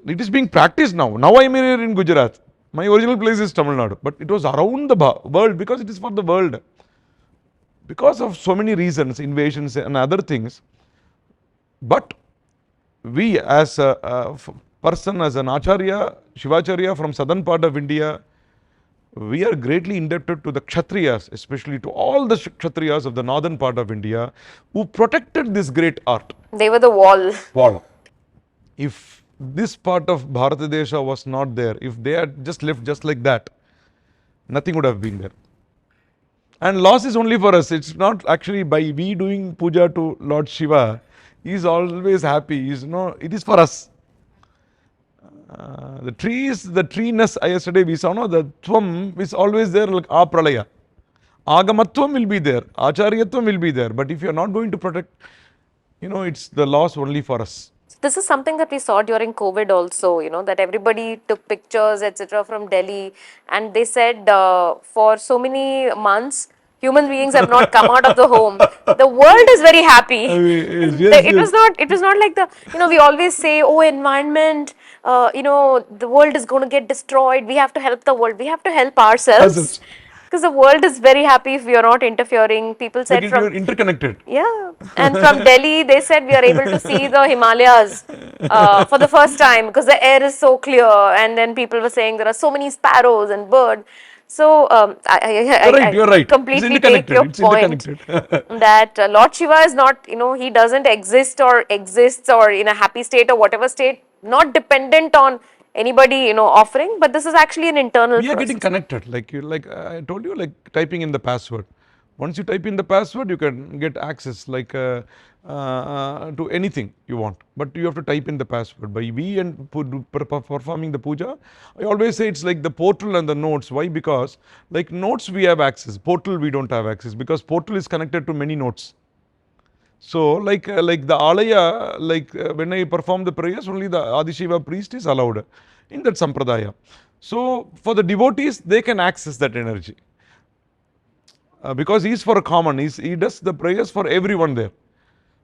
It is being practiced now. Now I am here in Gujarat. My original place is Tamil Nadu. But it was around the world because it is for the world. Because of so many reasons, invasions and other things. But we as a person, as an Ācārya, Sivacharyar from southern part of India, we are greatly indebted to the Kshatriyas, especially to all the Kshatriyas of the northern part of India who protected this great art. They were the wall. If this part of Bharatadesha was not there, if they had just left just like that, nothing would have been there. And loss is only for us. It's not actually by we doing puja to Lord Shiva. He is always happy. It is for us. The treeness yesterday we saw, the Tvam is always there like Pralaya. Āgamatvam will be there, Ācāryatvam will be there. But if you are not going to protect, it's the loss only for us. This is something that we saw during COVID also, that everybody took pictures, etc. from Delhi, and they said for so many months, human beings have not come out of the home. The world is very happy. It was not like we always say, oh, environment, the world is going to get destroyed. We have to help the world. We have to help ourselves. Because the world is very happy if we are not interfering. People said you are interconnected. Yeah. And from Delhi, they said we are able to see the Himalayas for the first time because the air is so clear. And then people were saying there are so many sparrows and birds. So you're right. Completely take your point that Lord Shiva is not, he doesn't exist or exists or in a happy state or whatever state, not dependent on anybody, offering, but this is actually an internal process. We are getting connected, like I told you, like typing in the password. Once you type in the password, you can get access to anything you want. But you have to type in the password. By performing the puja, I always say it's like the portal and the nodes. Why? Because like nodes we have access, portal we don't have access because portal is connected to many nodes. So like the Ālaya, when I perform the prayers, only the ādiśaiva priest is allowed in that sampradaya. So for the devotees, they can access that energy. Because he is for a common, he does the prayers for everyone there.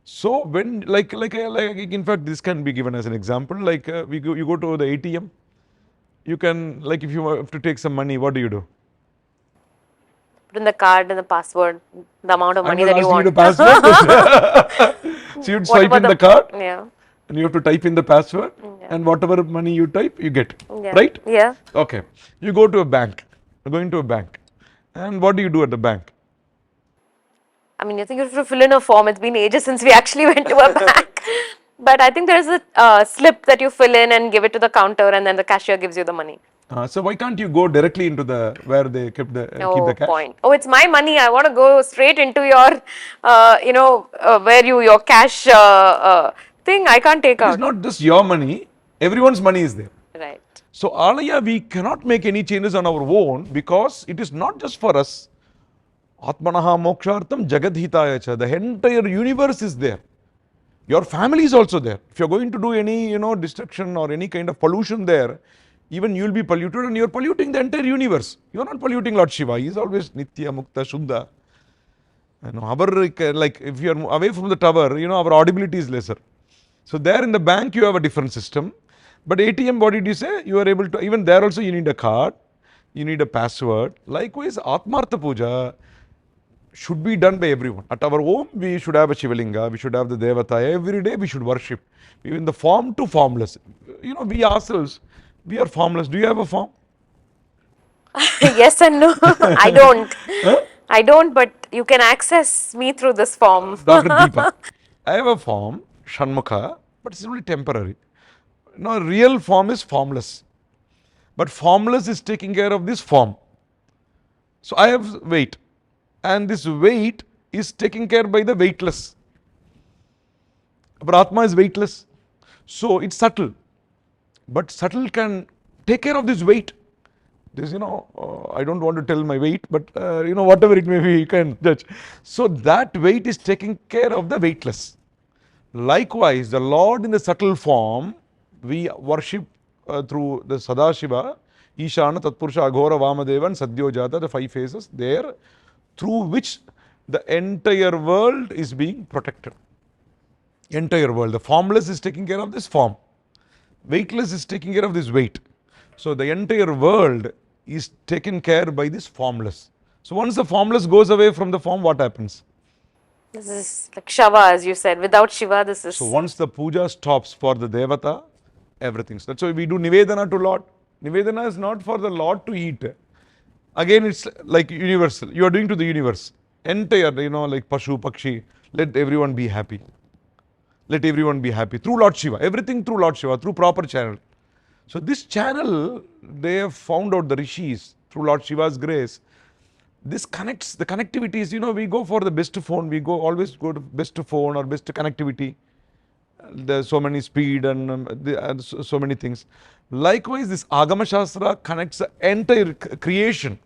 So when in fact this can be given as an example. You go to the ATM, you can if you have to take some money, what do? Put in the card and the password, the amount of money that you want. So you'd swipe in the card, yeah, and you have to type in the password, and whatever money you type, you get, right? Yeah. Okay. You go to a bank. You're going to a bank. And what do you do at the bank? I mean, I think you have to fill in a form. It's been ages since we actually went to a bank. But I think there's a slip that you fill in and give it to the counter, and then the cashier gives you the money. So why can't you go directly into the where they keep the No cash? point. Oh, it's my money. I want to go straight into your, where your cash thing. I can't take It is out. not just your money, everyone's money is there. Right. So Ālaya, we cannot make any changes on our own because it is not just for us. Atmanaha mokshartam jagadhitaya cha. The entire universe is there. Your family is also there. If you're going to do any, destruction or any kind of pollution there, even you will be polluted and you're polluting the entire universe. You're not polluting Lord Shiva. He is always Nitya, Mukta, Shuddha. Our, like if you're away from the tower, our audibility is lesser. So there in the bank you have a different system. But ATM, what did you say? You are able to, even there also you need a card, you need a password. Likewise, Atmartha Puja should be done by everyone. At our home, we should have a Shivalinga, we should have the Devata. Every day we should worship. Even the form to formless. We ourselves, we are formless. Do you have a form? Yes and no. I don't. I don't, but you can access me through this form. Dr. Deepa. I have a form, Shanmukha, but it's only temporary. Real form is formless. But formless is taking care of this form. So I have weight. And this weight is taken care by the weightless. But Atma is weightless. So it's subtle. But subtle can take care of this weight. This, I don't want to tell my weight, but whatever it may be, you can judge. So that weight is taking care of the weightless. Likewise, the Lord in the subtle form, we worship through the Sadāśiva, Īśāna, Tatpurusha, Aghora, Vāmadeva, and Sadyojata, the 5 phases there, through which the entire world is being protected. Entire world. The formless is taking care of this form. Weightless is taking care of this weight. So the entire world is taken care by this formless. So once the formless goes away from the form, what happens? This is like Shava, as you said. Without Shiva, this is. So once the puja stops for the Devata, everything. That's why we do Nivedana to Lord. Nivedana is not for the Lord to eat. Again, it's like universal. You are doing to the universe. Entire, like Pashu, Pakshi, let everyone be happy. Let everyone be happy. Through Lord Shiva. Everything through Lord Shiva, through proper channel. So this channel, they have found out, the rishis, through Lord Shiva's grace. This connects, the connectivity is, we go for the best phone. We always go to best phone or best connectivity. There's so many speed and so many things. Likewise, this Āgama Shastra connects the entire creation.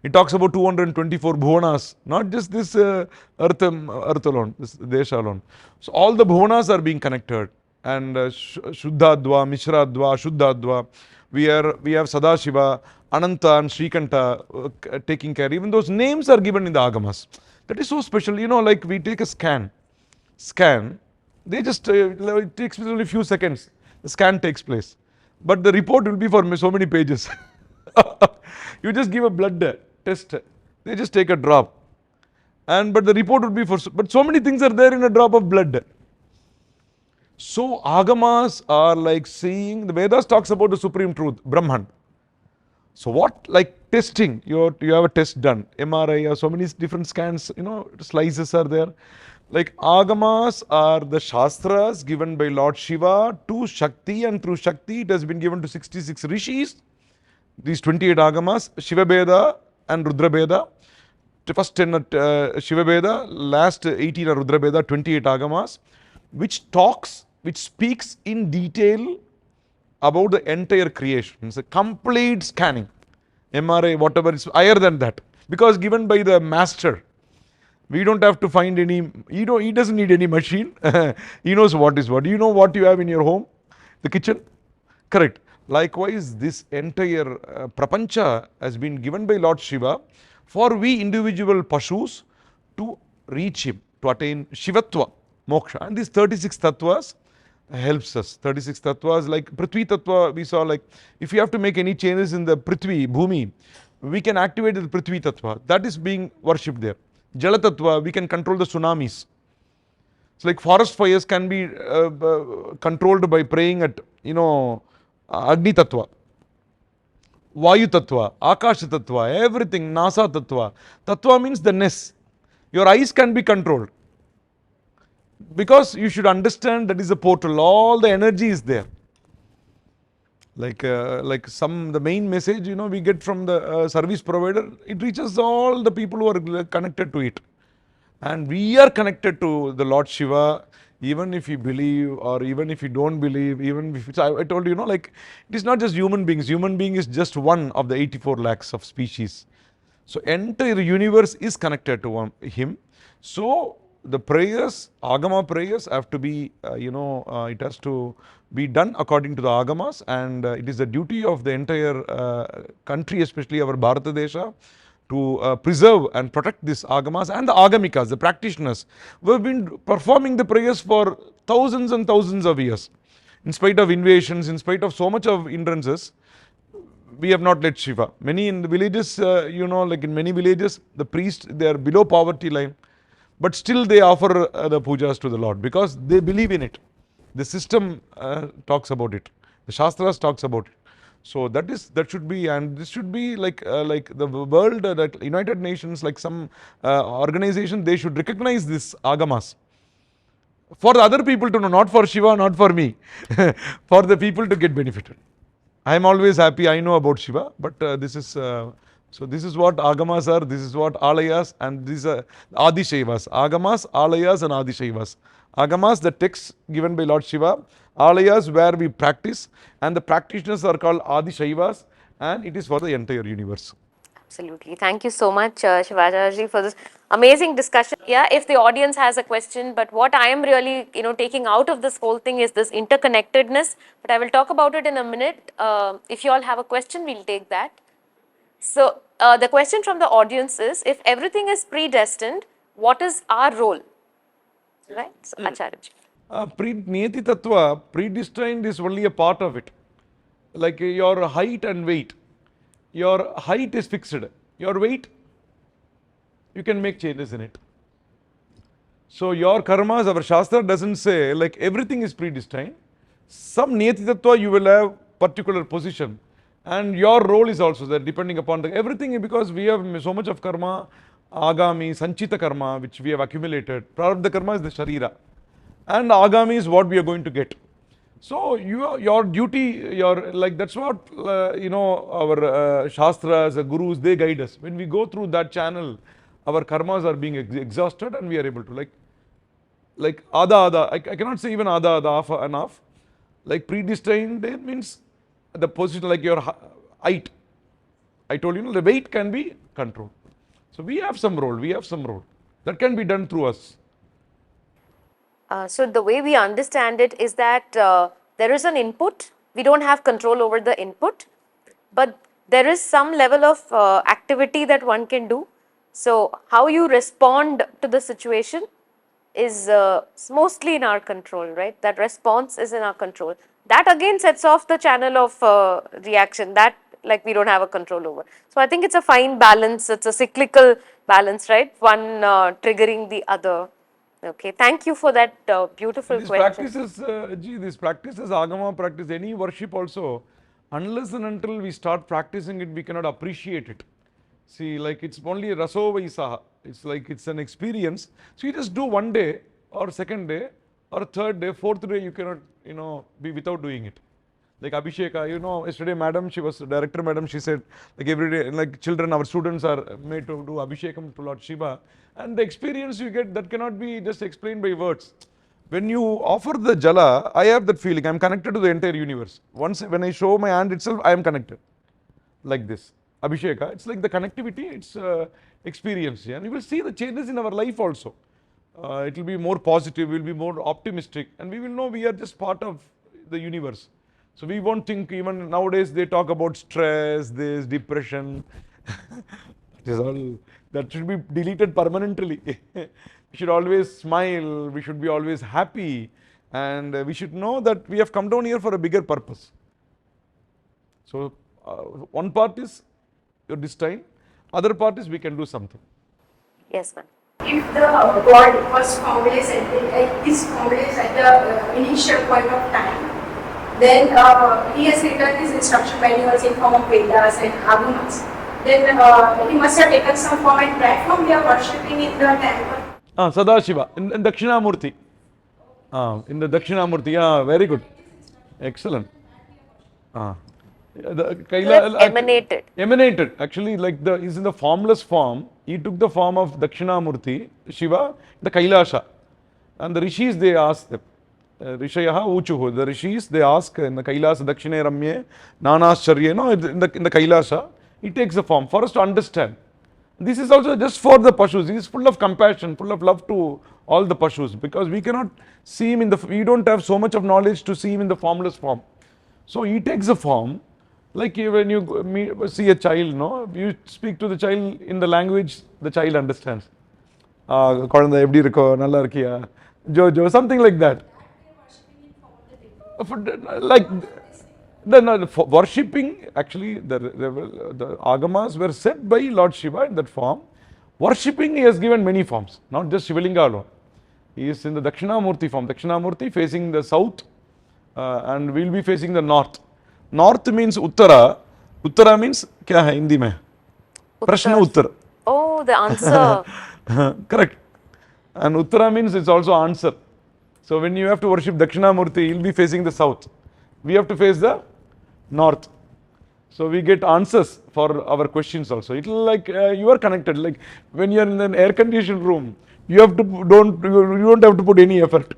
It talks about 224 bhuvanas, not just this earth alone, this desha alone. So all the bhuvanas are being connected. And Shuddhadva, Mishradva, Shuddhadva. We have Sadāśiva, Ananta and Srikanta taking care. Even those names are given in the Āgamas. That is so special. Like we take a scan, they just, it takes only a few seconds. The scan takes place. But the report will be for so many pages. You just give a blood test. They just take a drop. But the report would be but so many things are there in a drop of blood. So Āgamas are like seeing, the Vedas talks about the supreme truth, Brahman. So what, like testing, you have a test done, MRI or so many different scans, slices are there. Like Āgamas are the Shastras given by Lord Shiva to Shakti, and through Shakti it has been given to 66 rishis. These 28 Āgamas, Shiva Veda and Rudra Veda. First 10 Shiva Veda, last 18 are Rudra Veda, 28 Āgamas, which speaks in detail about the entire creation. It's a complete scanning. MRI, whatever is higher than that. Because given by the master. We don't have to find any, he doesn't need any machine. He knows what is what. You know what you have in your home? The kitchen? Correct. Likewise, this entire prapancha has been given by Lord Shiva for we individual pashus to reach him, to attain Shivatva, moksha. And these 36 tattvas helps us. 36 tattvas, like Prithvi tattva, we saw, like if you have to make any changes in the Prithvi, Bhumi, we can activate the Prithvi tattva. That is being worshipped there. Jala tattva, we can control the tsunamis. So like forest fires can be controlled by praying at, Agni tattva. Vayu Tattva, Akasha Tattva, everything, Nasa Tattva. Tattva means the ness. Your eyes can be controlled. Because you should understand that is a portal, all the energy is there. Like the main message, we get from the service provider, it reaches all the people who are connected to it. And we are connected to the Lord Shiva, even if you believe or even if you don't believe, even if I told you, like it is not just human beings. Human being is just one of the 84 lakhs of species. So entire universe is connected to him. So the prayers, Āgama prayers have to be, it has to be done according to the Āgamas, and it is the duty of the entire country, especially our Bharata Desha, to preserve and protect these Āgamas and the Āgamikas, the practitioners, who have been performing the prayers for thousands and thousands of years. In spite of invasions, in spite of so much of hindrances, we have not let Shiva. Many in the villages, like in many villages, the priests, they are below poverty line, but still they offer the pujas to the Lord because they believe in it. The system talks about it. The Shastras talks about it. So that should be, and this should be like the world, that United Nations, like some organization, they should recognize this Āgamas. For the other people to know, not for Shiva, not for me, for the people to get benefited. I am always happy, I know about Shiva, but this is, so this is what Āgamas are, this is what Ālayas, and these are ādiśaivas. Āgamas, Ālayas and ādiśaivas. Āgamas, the texts given by Lord Shiva. Ālayas, where we practice, and the practitioners are called ādiśaivas, and it is for the entire universe. Absolutely. Thank you so much, Sivacharyarji, for this amazing discussion. Yeah, if the audience has a question, but what I am really, taking out of this whole thing is this interconnectedness. But I will talk about it in a minute. If you all have a question, we'll take that. So, the question from the audience is, if everything is predestined, what is our role? Right? So, Ācārya. Niyati Tattva, predestined is only a part of it. Like your height and weight. Your height is fixed. Your weight, you can make changes in it. So your karmas, our Shastra doesn't say like everything is predestined. Some Niyati Tattva you will have particular position. And your role is also there depending upon everything, because we have so much of karma, Agami, Sanchita karma, which we have accumulated. Prarabdha karma is the Sharira. And Agami is what we are going to get. So your duty, that's what, our Shastras, Gurus, they guide us. When we go through that channel, our karmas are being exhausted and we are able to like Ada, I cannot say even Ada, half and half. Like predestined, it means the position, like your height. I told you, the weight can be controlled. So we have some role, that can be done through us. So the way we understand it is that there is an input. We don't have control over the input, but there is some level of activity that one can do. So how you respond to the situation is mostly in our control, right? That response is in our control. That again sets off the channel of reaction that like we don't have a control over. So I think it's a fine balance. It's a cyclical balance, right? One triggering the other. Okay, thank you for that beautiful question. These practices, Āgama practice, any worship also, unless and until we start practicing it, we cannot appreciate it. See, like it's only raso vaisaha. It's like it's an experience. So you just do one day or second day or third day, fourth day, you cannot, be without doing it. Like Abhisheka, yesterday madam, she was director madam, she said, like every day, like children, our students are made to do Abhishekam to Lord Shiva. And the experience you get, that cannot be just explained by words. When you offer the jala, I have that feeling, I am connected to the entire universe. Once, when I show my hand itself, I am connected. Like this. Abhisheka, it's like the connectivity, it's experience. Yeah? And you will see the changes in our life also. It will be more positive, we will be more optimistic, and we will know we are just part of the universe. So we won't think, even nowadays they talk about stress, this, depression. It is all, that should be deleted permanently. We should always smile, we should be always happy, and we should know that we have come down here for a bigger purpose. So one part is your destined, other part is we can do something. Yes, ma'am. If the God was formless and is formless at the initial point of time, Then he has written his instruction manuals in form of Vedas and Āgamas. Then he must have taken some form and platform we are worshipping in the temple. Sadāśiva, in Dakṣiṇāmūrti. In the Dakṣiṇāmūrti, yeah, very good. Excellent. Emanated. Emanated. Actually, like he's in the formless form. He took the form of Dakṣiṇāmūrti, Shiva, the Kailasha. And the rishis, they ask them. Rishayaha uchuhu. The rishis, they ask in the Kailasa, Dakshine Ramye, Nānaśarye, no, in the Kailasha, he takes the form for us to understand. This is also just for the Pashus. He is full of compassion, full of love to all the Pashus, because we cannot see him we don't have so much of knowledge to see him in the formless form. So he takes a form, like when you see a child, no, you speak to the child in the language the child understands. Kuழந்தை எப்படி இருக்கோ நல்லா இருக்கியா Jojo, something like that. Like the worshipping, actually the Āgamas were said by Lord Shiva in that form. Worshipping, he has given many forms, not just Shivalinga alone. He is in the Dakṣiṇāmūrti form. Dakṣiṇāmūrti facing the south, and we will be facing the north. North means Uttara. Uttara means kya hai Hindi mein? Prashna Uttar. Oh, the answer. Correct. And Uttara means it's also answer. So when you have to worship Dakṣiṇāmūrti, you'll be facing the south. We have to face the north. So we get answers for our questions also. It will like you are connected. Like when you are in an air-conditioned room, you don't have to put any effort.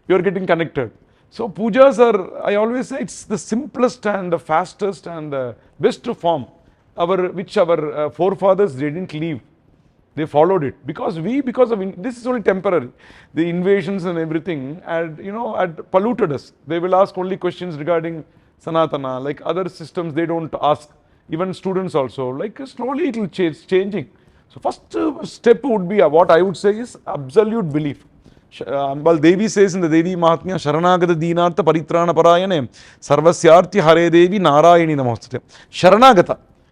You are getting connected. So pujas are, I always say, it's the simplest and the fastest and the best form, which our forefathers didn't leave. They followed it because of this is only temporary. The invasions and everything had polluted us. They will ask only questions regarding Sanatana, like other systems they don't ask. Even students also, like slowly it will changing. So first step would be, what I would say is absolute belief. Ambal Devi says in the Devi Mahatmya, Sharanagata Deenartha Paritrana Parayane Sarvasyarthi Hare Devi Narayani Namostate.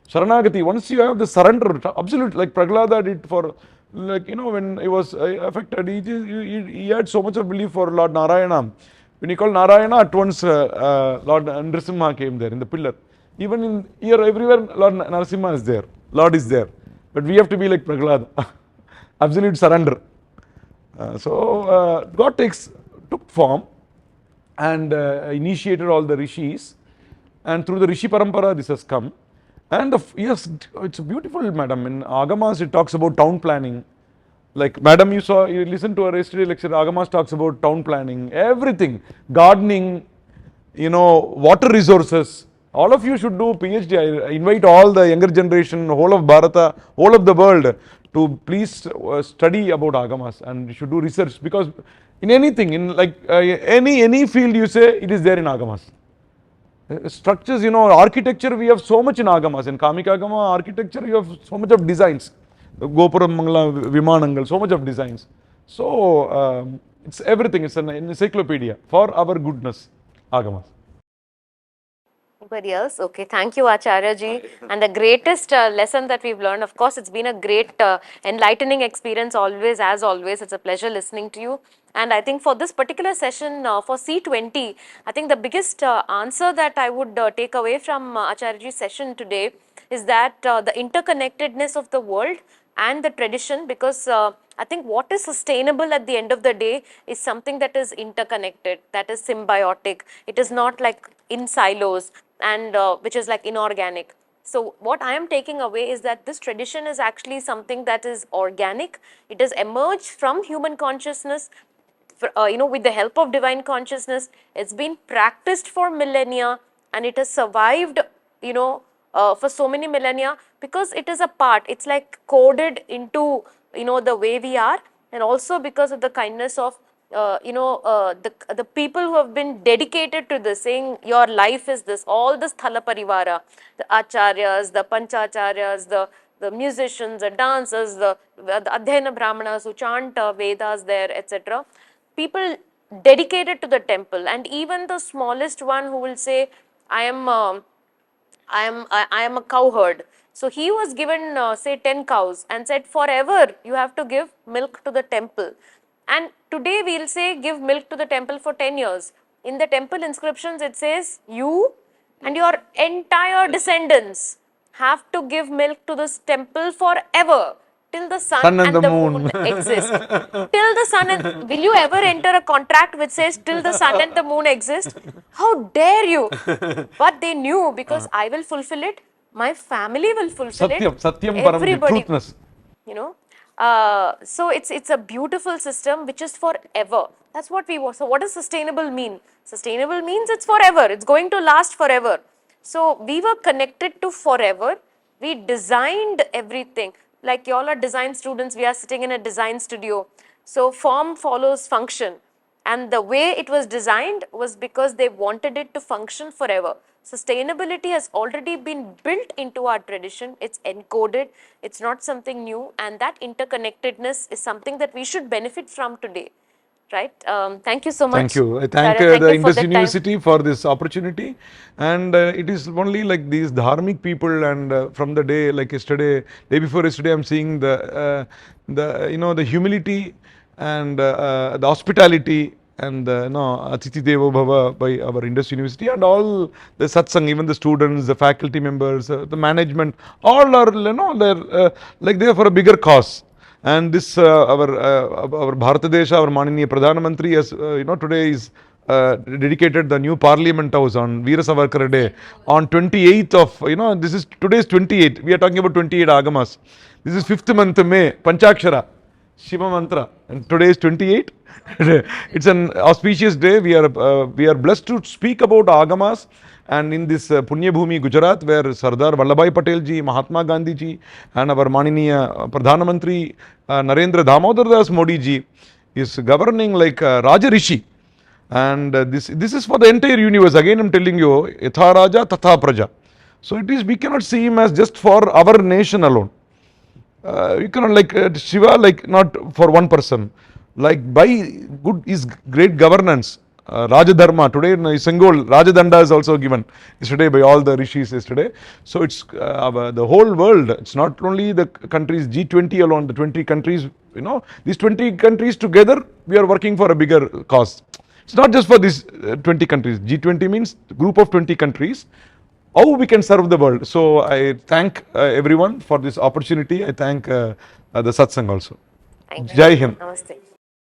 Sharanagati, once you have the surrender, absolute, like Prahlada did for, like, when he was affected, he had so much of belief for Lord Narayana. When he called Narayana, at once Lord Nrsimha came there in the pillar. Even in here, everywhere, Lord Narasimha is there, Lord is there. But we have to be like Prahlada, absolute surrender. So God took form and initiated all the rishis, and through the rishi parampara this has come. And yes, it's beautiful, madam. In Āgamas it talks about town planning. Like madam, you listened to our yesterday lecture. Āgamas talks about town planning, everything, gardening, water resources. All of you should do PhD. I invite all the younger generation, whole of Bharata, whole of the world, to please study about Āgamas, and you should do research, because in anything, in like any field you say, it is there in Āgamas. Structures, architecture, we have so much in Āgamas. In Kamikāgama architecture, you have so much of designs. Gopuram Mangala Vimanangal, so much of designs. So it's everything. It's an encyclopedia for our goodness, Āgamas. Anybody else? Okay, thank you, Ācārya ji. And the greatest lesson that we've learned, of course, it's been a great enlightening experience always, as always. It's a pleasure listening to you. And I think for this particular session, for C20, I think the biggest answer that I would take away from Ācārya ji's session today is that the interconnectedness of the world and the tradition, because I think what is sustainable at the end of the day is something that is interconnected, that is symbiotic. It is not like in silos, and which is like inorganic. So what I am taking away is that this tradition is actually something that is organic. It has emerged from human consciousness, with the help of divine consciousness. It's been practiced for millennia, and it has survived, for so many millennia, because it is a part, it's like coded into, the way we are, and also because of the kindness of, the people who have been dedicated to this, saying your life is this, all this Thala Parivara, the Ācaryas, the Panchacharyas, the musicians, the dancers, the Adhyayana Brahmanas who chant Vedas there, etc. People dedicated to the temple, and even the smallest one who will say, I am a cowherd. So he was given, say, 10 cows and said, forever you have to give milk to the temple. And today we'll say, give milk to the temple for 10 years. In the temple inscriptions, it says, you and your entire descendants have to give milk to this temple forever till the sun and the moon exist. Till the sun and will you ever enter a contract which says till the sun and the moon exist? How dare you? But they knew, because I will fulfill it, my family will fulfill it. Satyam param, the everybody, truthness. you know. So it's a beautiful system which is forever. That's what we want. So what does sustainable mean? Sustainable means it's forever. It's going to last forever. So we were connected to forever. We designed everything. Like you all are design students, we are sitting in a design studio. So form follows function. And the way it was designed was because they wanted it to function forever. Sustainability has already been built into our tradition. It's encoded. It's not something new. And that interconnectedness is something that we should benefit from today. Right? Thank you so much. Thank you. I thank Ācārya, the you for Indus that time. University for this opportunity. And it is only like these dharmic people, and from the day, like yesterday, day before yesterday, I'm seeing the humility and the hospitality and Atithi Devo Bhava by our Indus University, and all the satsang, even the students, the faculty members, the management, all are they're like they are for a bigger cause. And this our Bharata Desha, our Maniniya Pradhana Mantri has today is dedicated the new Parliament House on Veera Savarkar Day on 28th of this is today's 28th. We are talking about 28 Āgamas. This is 5th month May, Panchakshara, Shiva Mantra, and today is 28. It's an auspicious day. We are blessed to speak about Āgamas. And in this Punya Bhumi, Gujarat, where Sardar Vallabhbhai Patel ji, Mahatma Gandhi ji, and our Maniniya Pradhana Mantri Narendra Damodar Das Modi ji is governing like Raja Rishi. And this is for the entire universe. Again, I'm telling you, Yatha Raja Tatha Praja. So it is, we cannot see him as just for our nation alone. You cannot like Shiva, like not for one person. Like by good is great governance. Rajadharma, today in Sengol, Rajadanda is also given yesterday by all the rishis yesterday. So it's the whole world, it's not only the countries, G20 alone, the 20 countries, these 20 countries together, we are working for a bigger cause. It's not just for these 20 countries, G20 means group of 20 countries, how we can serve the world. So I thank everyone for this opportunity. I thank the satsang also. Thank you. Jai Hind. Namaste.